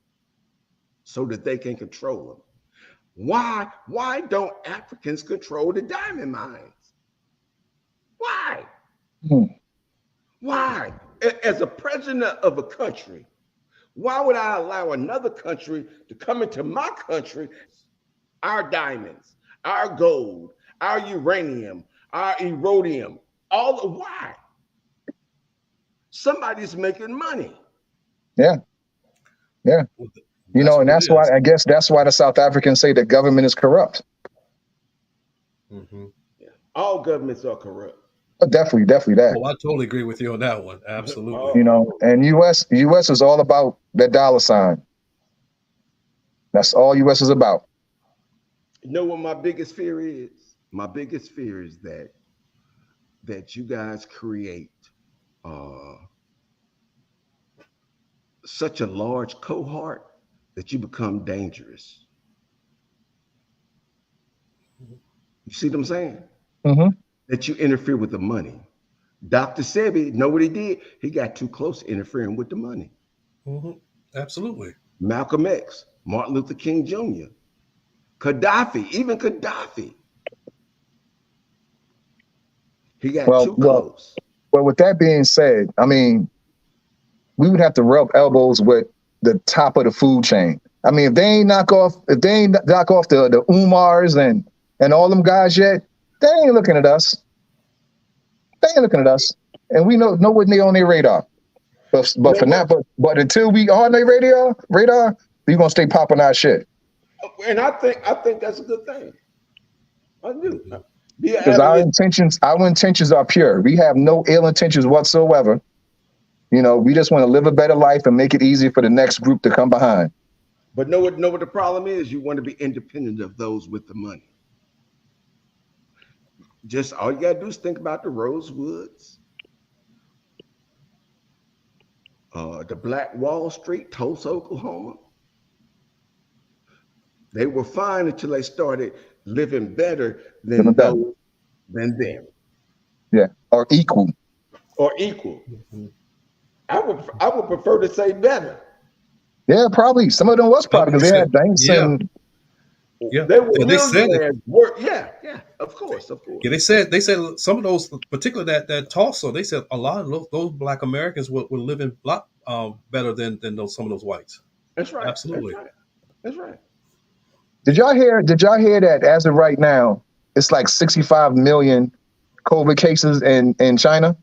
so that they can control them. Why don't Africans control the diamond mines? Why? Hmm. Why? As a president of a country, why would I allow another country to come into my country, our diamonds, our gold, our uranium, our erodium, all the why? Somebody's making money. Yeah, yeah. Well, You know, that's and what it that's why is. I guess that's why the South Africans say the government is corrupt. Hmm. Yeah. All governments are corrupt. Definitely, definitely that. Oh, I totally agree with you on that one. Absolutely. You know, Oh, and US is all about that dollar sign. That's all US is about. you know what my biggest fear is? My biggest fear is that you guys create uh, such a large cohort that you become dangerous. You see what I'm saying? Hmm. That you interfere with the money. Dr. Sebi, know what he did? He got too close interfering with the money. Hmm. Absolutely. Malcolm X, Martin Luther King Jr., Gaddafi, even Gaddafi, he got Well, too well, close. well. With that being said, I mean, we would have to rub elbows with the top of the food chain. I mean, if they ain't knock off the Umars and all them guys yet, they ain't looking at us. They ain't looking at us, and we know what they on their radar. You But know for now, what? but until we on their radar, we gonna stay popping our shit And I think that's a good thing. I do. Hmm. Be an because abolition. our intentions are pure. We have no ill intentions whatsoever. You know, we just want to live a better life and make it easy for the next group to come behind. But know what the problem is? You want to be independent of those with the money. Just all you gotta do is think about the Rosewoods, the Black Wall Street, Tulsa, Oklahoma. They were fine until they started living better Living than better, those than them yeah, or equal. or equal. Hmm. I would prefer to say better. Yeah, probably some of them was Oh, probably they because they said, had banks yeah, and yeah. They were They said it. millionaires. Work, yeah, yeah, of course, of Yeah, course. they said some of those, particularly that Tulsa, they said a lot of those Black Americans were living a lot better than those some of those whites. That's right. That's Absolutely. right. That's right. did y'all hear that as of right now, it's like 65 million COVID cases in China?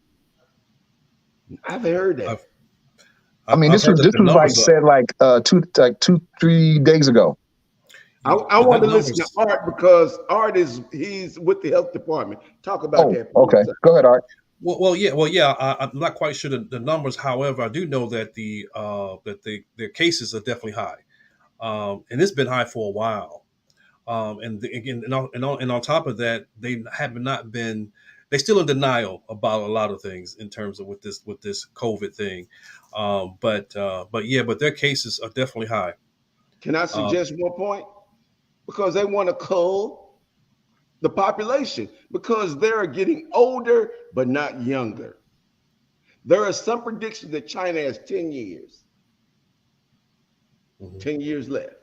I've heard that. I've I mean, I've heard that this the was like numbers are said like 2 3 days ago. I the want to listen to numbers. Art because Art he's with the health department. Talk about Oh, that for me, okay. sir. Go ahead, Art. Well, yeah. I'm not quite sure the numbers. However, I do know that their cases are definitely high, and it's been high for a while. Again, and on top of that, they have not been. They still in denial about a lot of things in terms of with this COVID thing, but their cases are definitely high. Can I Um, suggest one point? Because they want to cull the population because they're getting older but not younger. There are some predictions that China has 10 years, mhm. 10 years left.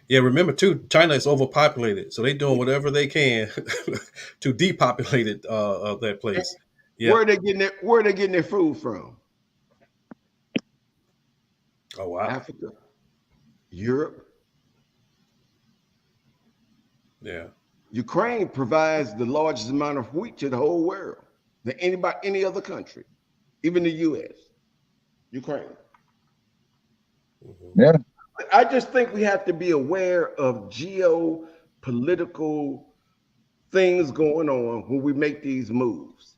Yeah, remember too, China is overpopulated, so they're doing whatever they can to depopulate that place. Yeah. Where are they getting their food from? Oh wow. Africa, Europe. Yeah. Ukraine provides the largest amount of wheat to the whole world than any other country, even the US. Ukraine. Hmm. Yeah. I just think we have to be aware of geopolitical things going on when we make these moves.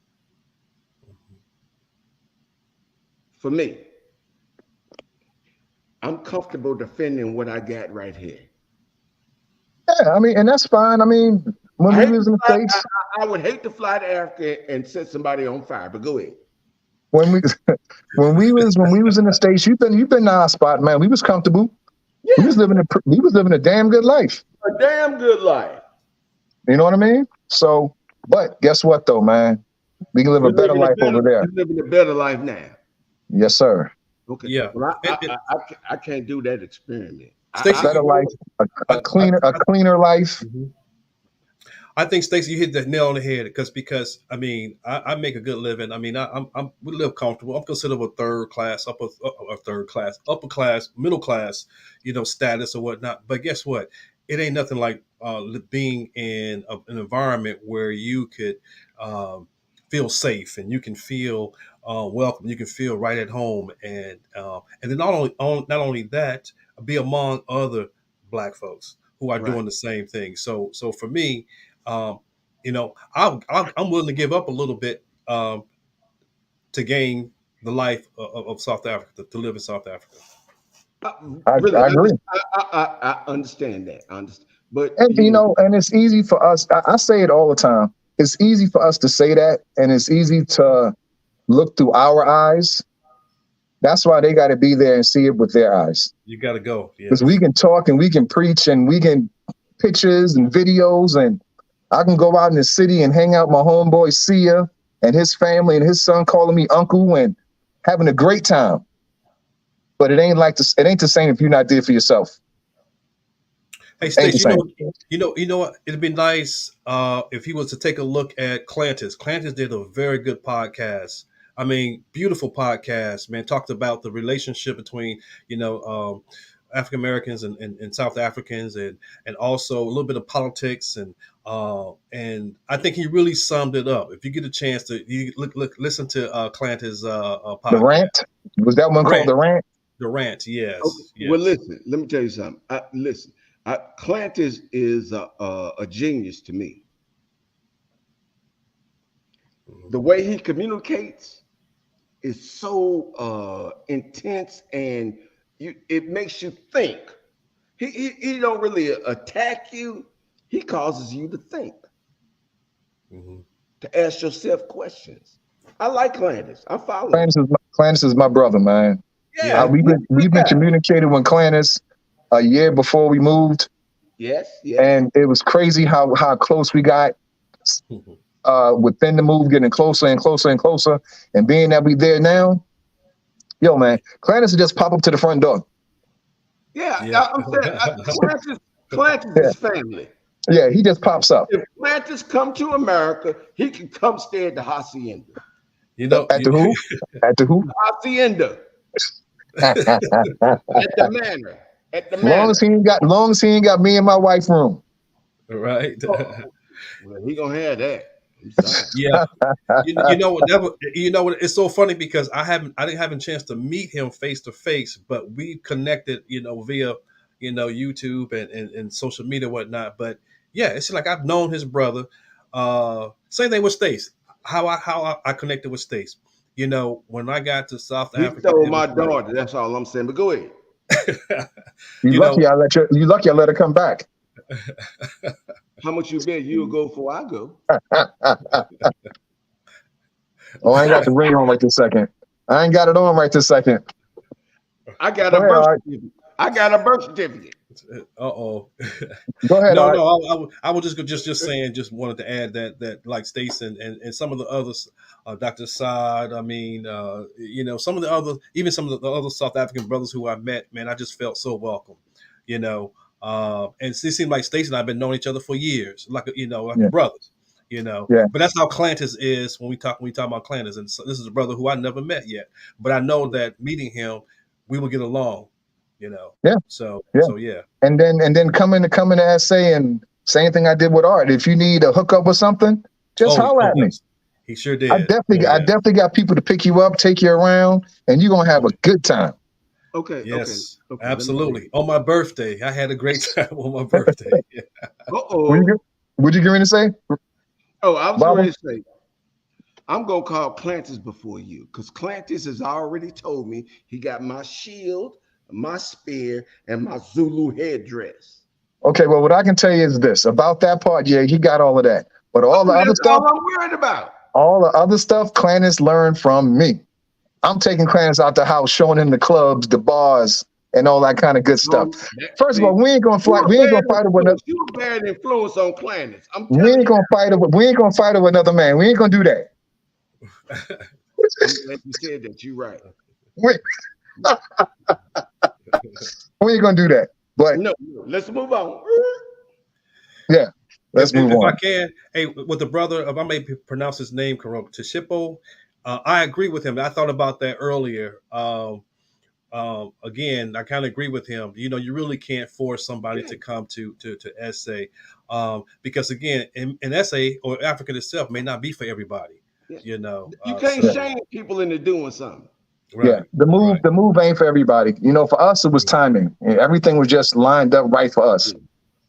For me, I'm comfortable defending what I got right here. Yeah, I mean, and that's fine. I mean, when I we hate was to in the I, States, I would hate to fly to Africa and set somebody on fire, but go ahead. When we when we was in the States, you've been to our spot, man. We was comfortable. We Yeah, was living a damn good life. a damn good life. You know what I mean? So, but guess what though, man? We can live a better life over there. You're living a better life now. Yes, sir. Okay. Yeah. Well, I can't do that experiment. Stacey, Better life, a cleaner life. Mhm. I think Stacey, you hit the nail on the head because I mean I make a good living. I mean we live comfortable. I'm considered a upper class, middle class, status or whatnot. But guess what? It ain't nothing like being in an environment where you could feel safe and you can feel welcome. You can feel right at home, and then not only that, be among other Black folks who are Right. doing the same thing. So for me, um, I'm willing to give up a little bit to gain the life of South Africa, to live in South Africa. Really, I agree. I understand that. I understand. But And and it's easy for us. I say it all the time. It's easy for us to say that, and it's easy to look through our eyes. That's why they got to be there and see it with their eyes. You got to go. Because Yes. we can talk and we can preach and we can pictures and videos, and I can go out in the city and hang out with my homeboy Sia and his family and his son calling me uncle and having a great time. But it ain't the same if you're not there for yourself. Hey, Ain't the Stace, same. you know what? It'd be nice if he was to take a look at Clantis. Clantis did a very good podcast. I mean, beautiful podcast, man. Talked about the relationship between, African Americans and South Africans, and also a little bit of politics, and I think he really summed it up. If you get a chance to listen to Clantis The podcast, rant? Was that one called Rant, The Rant? the rant, yes, okay. Well, yes. listen. Let me tell you something. Listen. Clint is a genius to me. Mhm. The way he communicates is so intense, and it makes you think. He don't really attack you. He causes you to think, Mhm. to ask yourself questions. I like Clandis. I follow him. Clantis is my brother, man. Yeah, Yeah. We've been communicating with Clantis a year before we moved, Yes, yes. and it was crazy how close we got Mhm. within the move, getting closer and closer and closer, and being that we there now. Yo, man, Clantis will just pop up to the front door. Yeah, Yeah. I'm saying Clantis Yeah, is family. yeah, he just pops up If Clantis come to America, he can come stay at the hacienda. You know, at the who? At the who? Hacienda As at the manor. At the long as manor. long as he ain't got me and my wife room. right? Oh, well, he gonna have that. I'm sorry. Yeah. You know what? You know what? It's so funny because I didn't have a chance to meet him face to face, but we connected, via, YouTube and social media and whatnot. But yeah, it's like I've known his brother. Same thing with Stace. How I connected with Stace. When I got to South He Africa, stole it was my like, daughter. That's all I'm saying. But go ahead. you know, You lucky I let her come back. How much you bet you'll go before I go? Oh, I ain't got the ring on right this second. I ain't got it on right this second. I got Go a ahead, birth Art. certificate. I got a birth certificate. uh-oh. Go ahead, No, Art. no. I was just saying. Just wanted to add that like Stace and some of the others, Dr. Saad. I mean, some of the other, even some of the other South African brothers who I met. Man, I just felt so welcome. You know, and it seemed like Stace and I've been knowing each other for years, like Yeah, brothers. yeah, But that's how Clantis is when we talk about Clantis. And so this is a brother who I never met yet, but I know that meeting him, we will get along. yeah, So yeah. yeah. And then come into SA and same thing I did with Art. If you need a hookup or something, just holler Oh at me. yes, he sure did. I definitely got people to pick you up, take you around, and you're gonna have a good time. Okay, okay, Yes, okay. Let me tell you. absolutely. On my birthday, I had a great time on my birthday. Yeah. What you Uh-oh. get? What you going to say, Oh, I was Baba? ready to say, I'm gonna call Clantis before you, because Clantis has already told me he got my shield, my spear, and my Zulu headdress. Okay, well, what I can tell you is this about that part. Yeah, he got all of that. But all the other That's stuff, all I'm worried about. all the other stuff, Clandis learned from me. I'm taking Clandis out the house, showing him the clubs, the bars, and all that kind of good stuff. First of all, we ain't gonna fight. We ain't gonna fight over another. You a bad influence on Clandis. I'm We telling ain't you. gonna fight over. We ain't gonna fight over another man. We ain't gonna do that. I'm glad you said that. You're right. We, we ain't gonna do that. But no, let's move on. Yeah, let's move on. If I can, hey, with the brother, if I may pronounce his name correct, Tashipo, I agree with him. I thought about that earlier. Again, I kind of agree with him. You know, you really can't force somebody to come to SA, because again, in SA or Africa itself may not be for everybody. Yeah. You know, you can't shame people into doing something. Right, yeah, the move ain't for everybody. You know, for us, it was timing. Everything was just lined up right for us.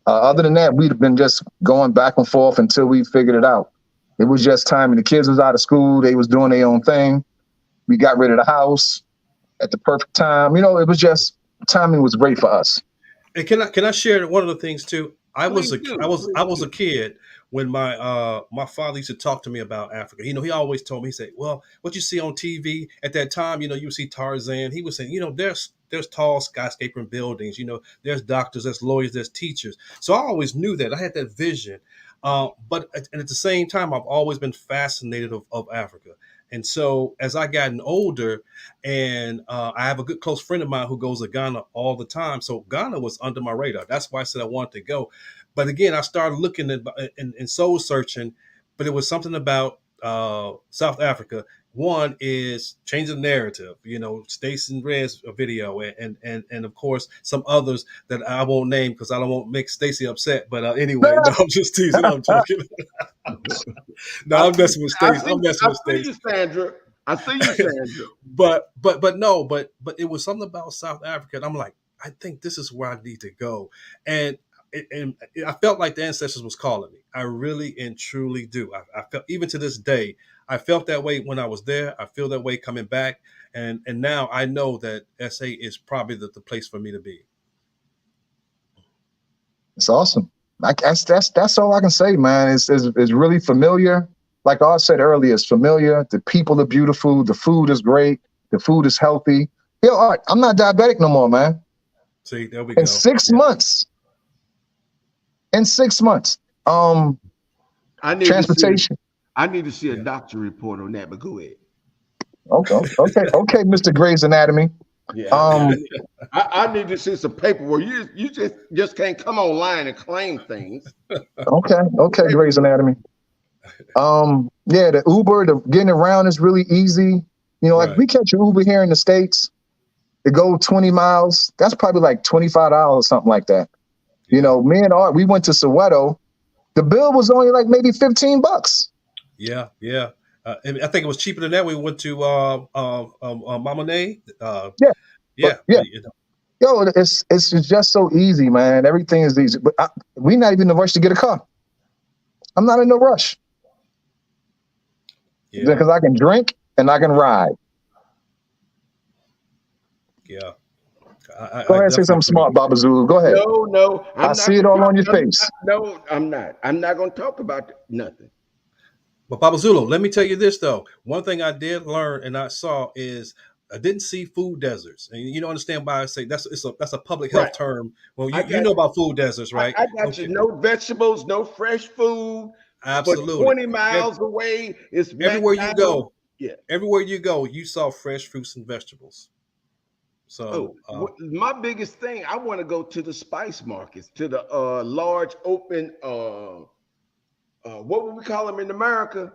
Other than that, we'd have been just going back and forth until we figured it out. It was just timing. The kids was out of school. They was doing their own thing. We got rid of the house at the perfect time. You know, it was just timing was great for us. And can I share one of the things too? I was a kid when my father used to talk to me about Africa. You know, he always told me, he said, well, what you see on TV at that time, you know, you see Tarzan. He was saying, you know, there's tall skyscraper buildings, you know, there's doctors, there's lawyers, there's teachers. So I always knew that. I had that vision. But at the same time, I've always been fascinated of Africa. And so as I gotten older, and I have a good close friend of mine who goes to Ghana all the time. So Ghana was under my radar. That's why I said I wanted to go. But again, I started looking at and soul searching, but it was something about South Africa. One is changing the narrative, you know, Stacey Red's video, and of course some others that I won't name because I don't want to make Stacey upset. But anyway, no, I'm just teasing. I'm joking. No, I'm messing with Stacey. I'm messing with Stacey. I see you, Sandra. I see you, Sandra. but it was something about South Africa, and I'm like, I think this is where I need to go, and I felt like the ancestors was calling me. I really and truly do. I felt, even to this day, I felt that way when I was there. I feel that way coming back, and now I know that SA is probably the place for me to be. It's awesome. That's all I can say, man. It's really familiar. Like I said earlier, it's familiar. The people are beautiful. The food is great. The food is healthy. Yo, all right, I'm not diabetic no more, man. See, there we go. In 6 months. In 6 months. Transportation. I need to see a doctor report on that, but go ahead. Okay, Mr. Gray's Anatomy. Yeah. I need to see some paperwork. You just can't come online and claim things. Okay, Gray's Anatomy. Yeah, the Uber, getting around is really easy. You know, like we catch an Uber here in the States to go 20 miles. That's probably like $25, something like that. You know, me and Art, we went to Soweto. The bill was only like maybe $15. Yeah. And I think it was cheaper than that. We went to Mamone. Yeah. Yo, it's just so easy, man. Everything is easy. But we're not even in a rush to get a car. I'm not in no rush. Yeah. Because I can drink and I can ride. Yeah. Go ahead and say something smart, Baba Zulu. Go ahead. No. I see it all on your face. No, I'm not. I'm not going to talk about nothing. But Baba Zulu, let me tell you this, though. One thing I did learn and I saw is I didn't see food deserts. And you don't understand why I say that's a public health term. Well, you know about food deserts, right? I got you. No vegetables, no fresh food. Absolutely. But 20 miles away is everywhere you go. Yeah. Everywhere you go, you saw fresh fruits and vegetables. So my biggest thing, I want to go to the spice markets, to the large open what would we call them in America?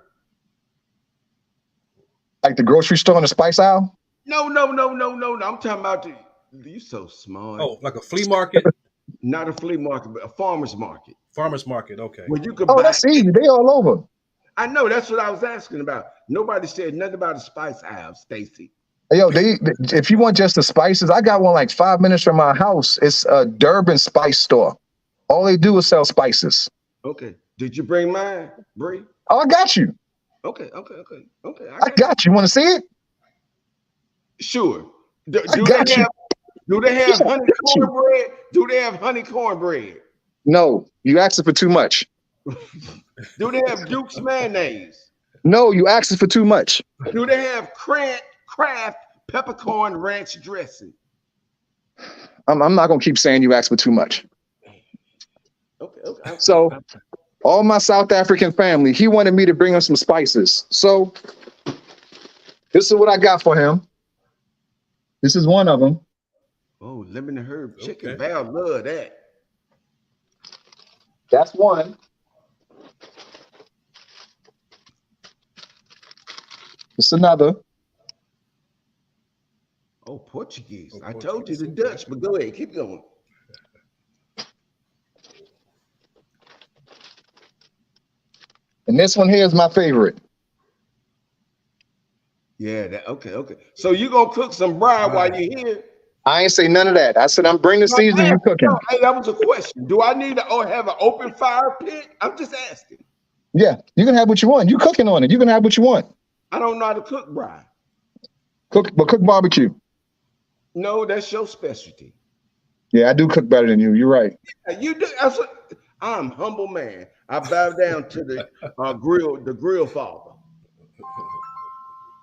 Like the grocery store and the spice aisle? No. I'm talking about you so smart. Oh, like a flea market? Not a flea market, but a farmer's market. Farmer's market, okay. Where you could that's easy. They all over. I know, that's what I was asking about. Nobody said nothing about a spice aisle, Stacey. Yo, if you want just the spices, I got one like 5 minutes from my house. It's a Durban spice store. All they do is sell spices. Okay. Did you bring mine, Bree? Oh, I got you. Okay. I got you. Want to see it? Sure. Do they have honey cornbread? Do they have honey cornbread? No, you asking for too much. Do they have Duke's mayonnaise? No, you asking for too much. Do they have Kraft peppercorn ranch dressing? I'm not gonna keep saying you asked for too much. Okay. So all my South African family, he wanted me to bring him some spices. So this is what I got for him. This is one of them. Oh, lemon and herb chicken. Okay. Val love that. That's one. It's another. Oh, Portuguese. Oh, I told you Portuguese, the okay. Dutch, but go ahead, keep going. And this one here is my favorite. Yeah, okay. So you gonna cook some braai while you're here? I ain't say none of that. I said I'm bringing the season, you cooking. No, hey, that was a question. Do I need to have an open fire pit? I'm just asking. Yeah, you can have what you want. You cooking on it. You can have what you want. I don't know how to cook braai. Cook barbecue. No, that's your specialty. Yeah, I do cook better than you. You're right. You do. I'm a humble man. I bow down to the grill father.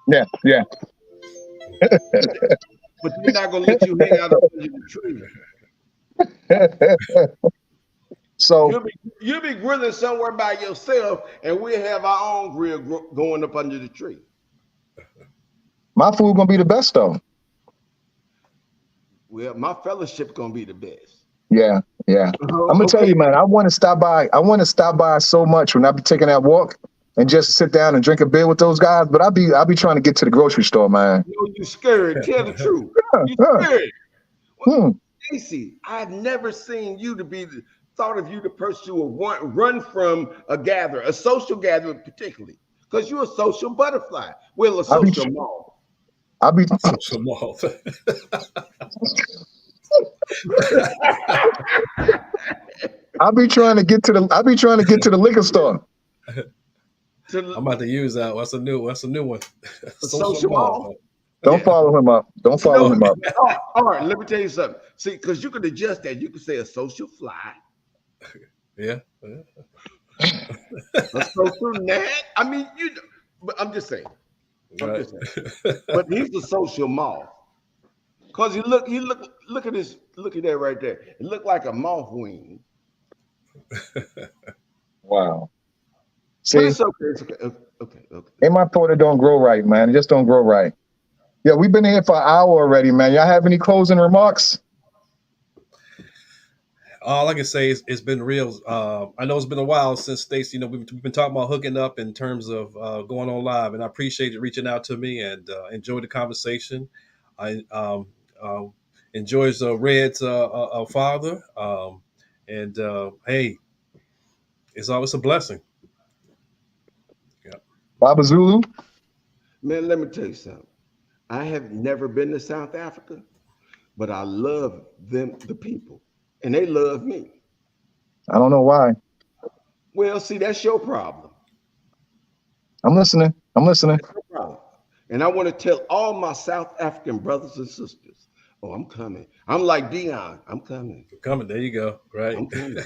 Yeah. But they're not gonna let you hang out under the tree. So You'll be grilling somewhere by yourself, and we'll have our own grill going up under the tree. my food gonna be the best though. Well, my fellowship's gonna be the best. Yeah. I'm gonna tell you, man. I want to stop by. I want to stop by so much when I be taking that walk and just sit down and drink a beer with those guys. But I'll be trying to get to the grocery store, man. No, you scared. Tell the truth. You scared. Well, Stacy, I've never seen you thought of you the person who would run from a social gathering, particularly because you're a social butterfly. Well, a social moth. I'll be Social moth. I'll be trying to get to the liquor store. I'm about to use that. What's a new one? Social moth. Don't follow him up. Don't follow him up. All right, let me tell you something. See, because you could adjust that. You could say a social fly. Yeah. A social gnat. I mean, but I'm just saying. Right. But he's a social moth. Cause look at this, look at that right there. It looked like a moth wing. Wow. But See, it's okay. It's okay. in my thought, it don't grow right, man. It just don't grow right. Yeah, we've been here for an hour already, man. Y'all have any closing remarks? All I can say is it's been real. I know it's been a while since Stacey. We've been talking about hooking up in terms of going on live, and I appreciate you reaching out to me and enjoyed the conversation. I enjoys Red's father, and hey, it's always a blessing. Yeah. Baba Zulu. Man, let me tell you something. I have never been to South Africa, but I love the people, and they love me. I don't know why. Well, see, that's your problem. I'm listening. That's your problem. And I want to tell all my South African brothers and sisters, oh, I'm coming. I'm like Dion. I'm coming. Coming. There you go. Right. I'm coming.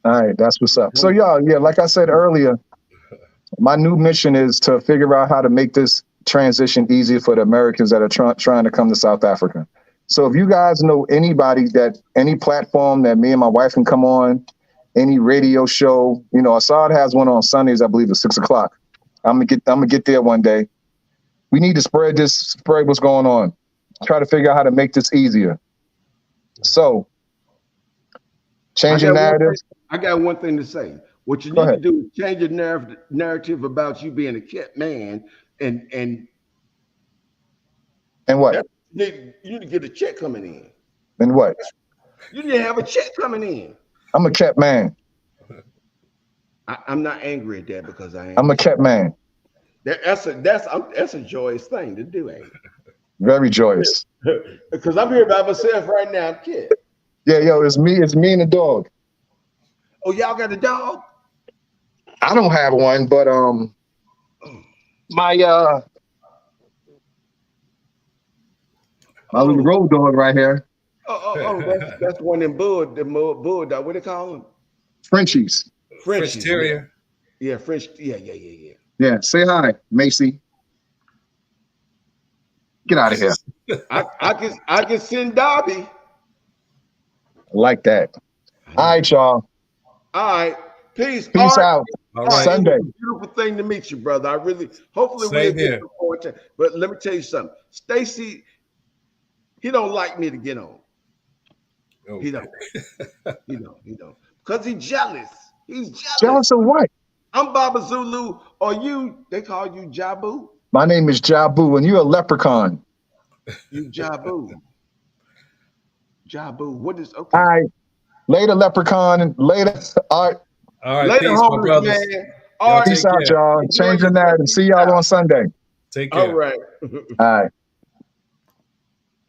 All right, that's what's up. So y'all, yeah, like I said earlier, my new mission is to figure out how to make this transition easier for the Americans that are trying to come to South Africa. So if you guys know anybody any platform that me and my wife can come on, any radio show, Assad has one on Sundays, I believe at 6:00. I'm gonna get there one day. We need to spread what's going on. Try to figure out how to make this easier. So changing narratives. I got one thing to say. What you need to do is change your narrative about you being a kept man and what? You need to get a check coming in. And what? You need to have a check coming in. I'm a kept man. I'm not angry at that because I'm a kept man. That's a joyous thing to do, ain't it? Very joyous. Because I'm here by myself right now, kid. Yeah, it's me and the dog. Oh, y'all got a dog? I don't have one, but my little road dog right here. That's one in bulldog. What do they call them? Frenchies. French Frenchies, Terrier. yeah, French, yeah. Yeah, say hi, Macy. Get out of here. I can send Dobby. I like that. I All know. right, y'all. All right, peace, Peace Art. out. All Art, right. it was Sunday. a beautiful thing to meet you, brother. I really, hopefully we'll Same get here. some more time. But let me tell you something. Stacy, he don't like me to get on. Oh, He don't. He don't. Because he's jealous. He's jealous. Jealous of what? I'm Baba Zulu, or you, they call you Jabu. My name is Jabu, and you're a leprechaun. You Jabu. Jabu. What is, All okay. right. Later, leprechaun. And later, Art. all right. Later, Peace, my homeless brothers. man. Y'all Art, Peace take out, care. y'all. enjoy Change the yourself. narrative. See Peace y'all out. on Sunday. Take All care. right. All right.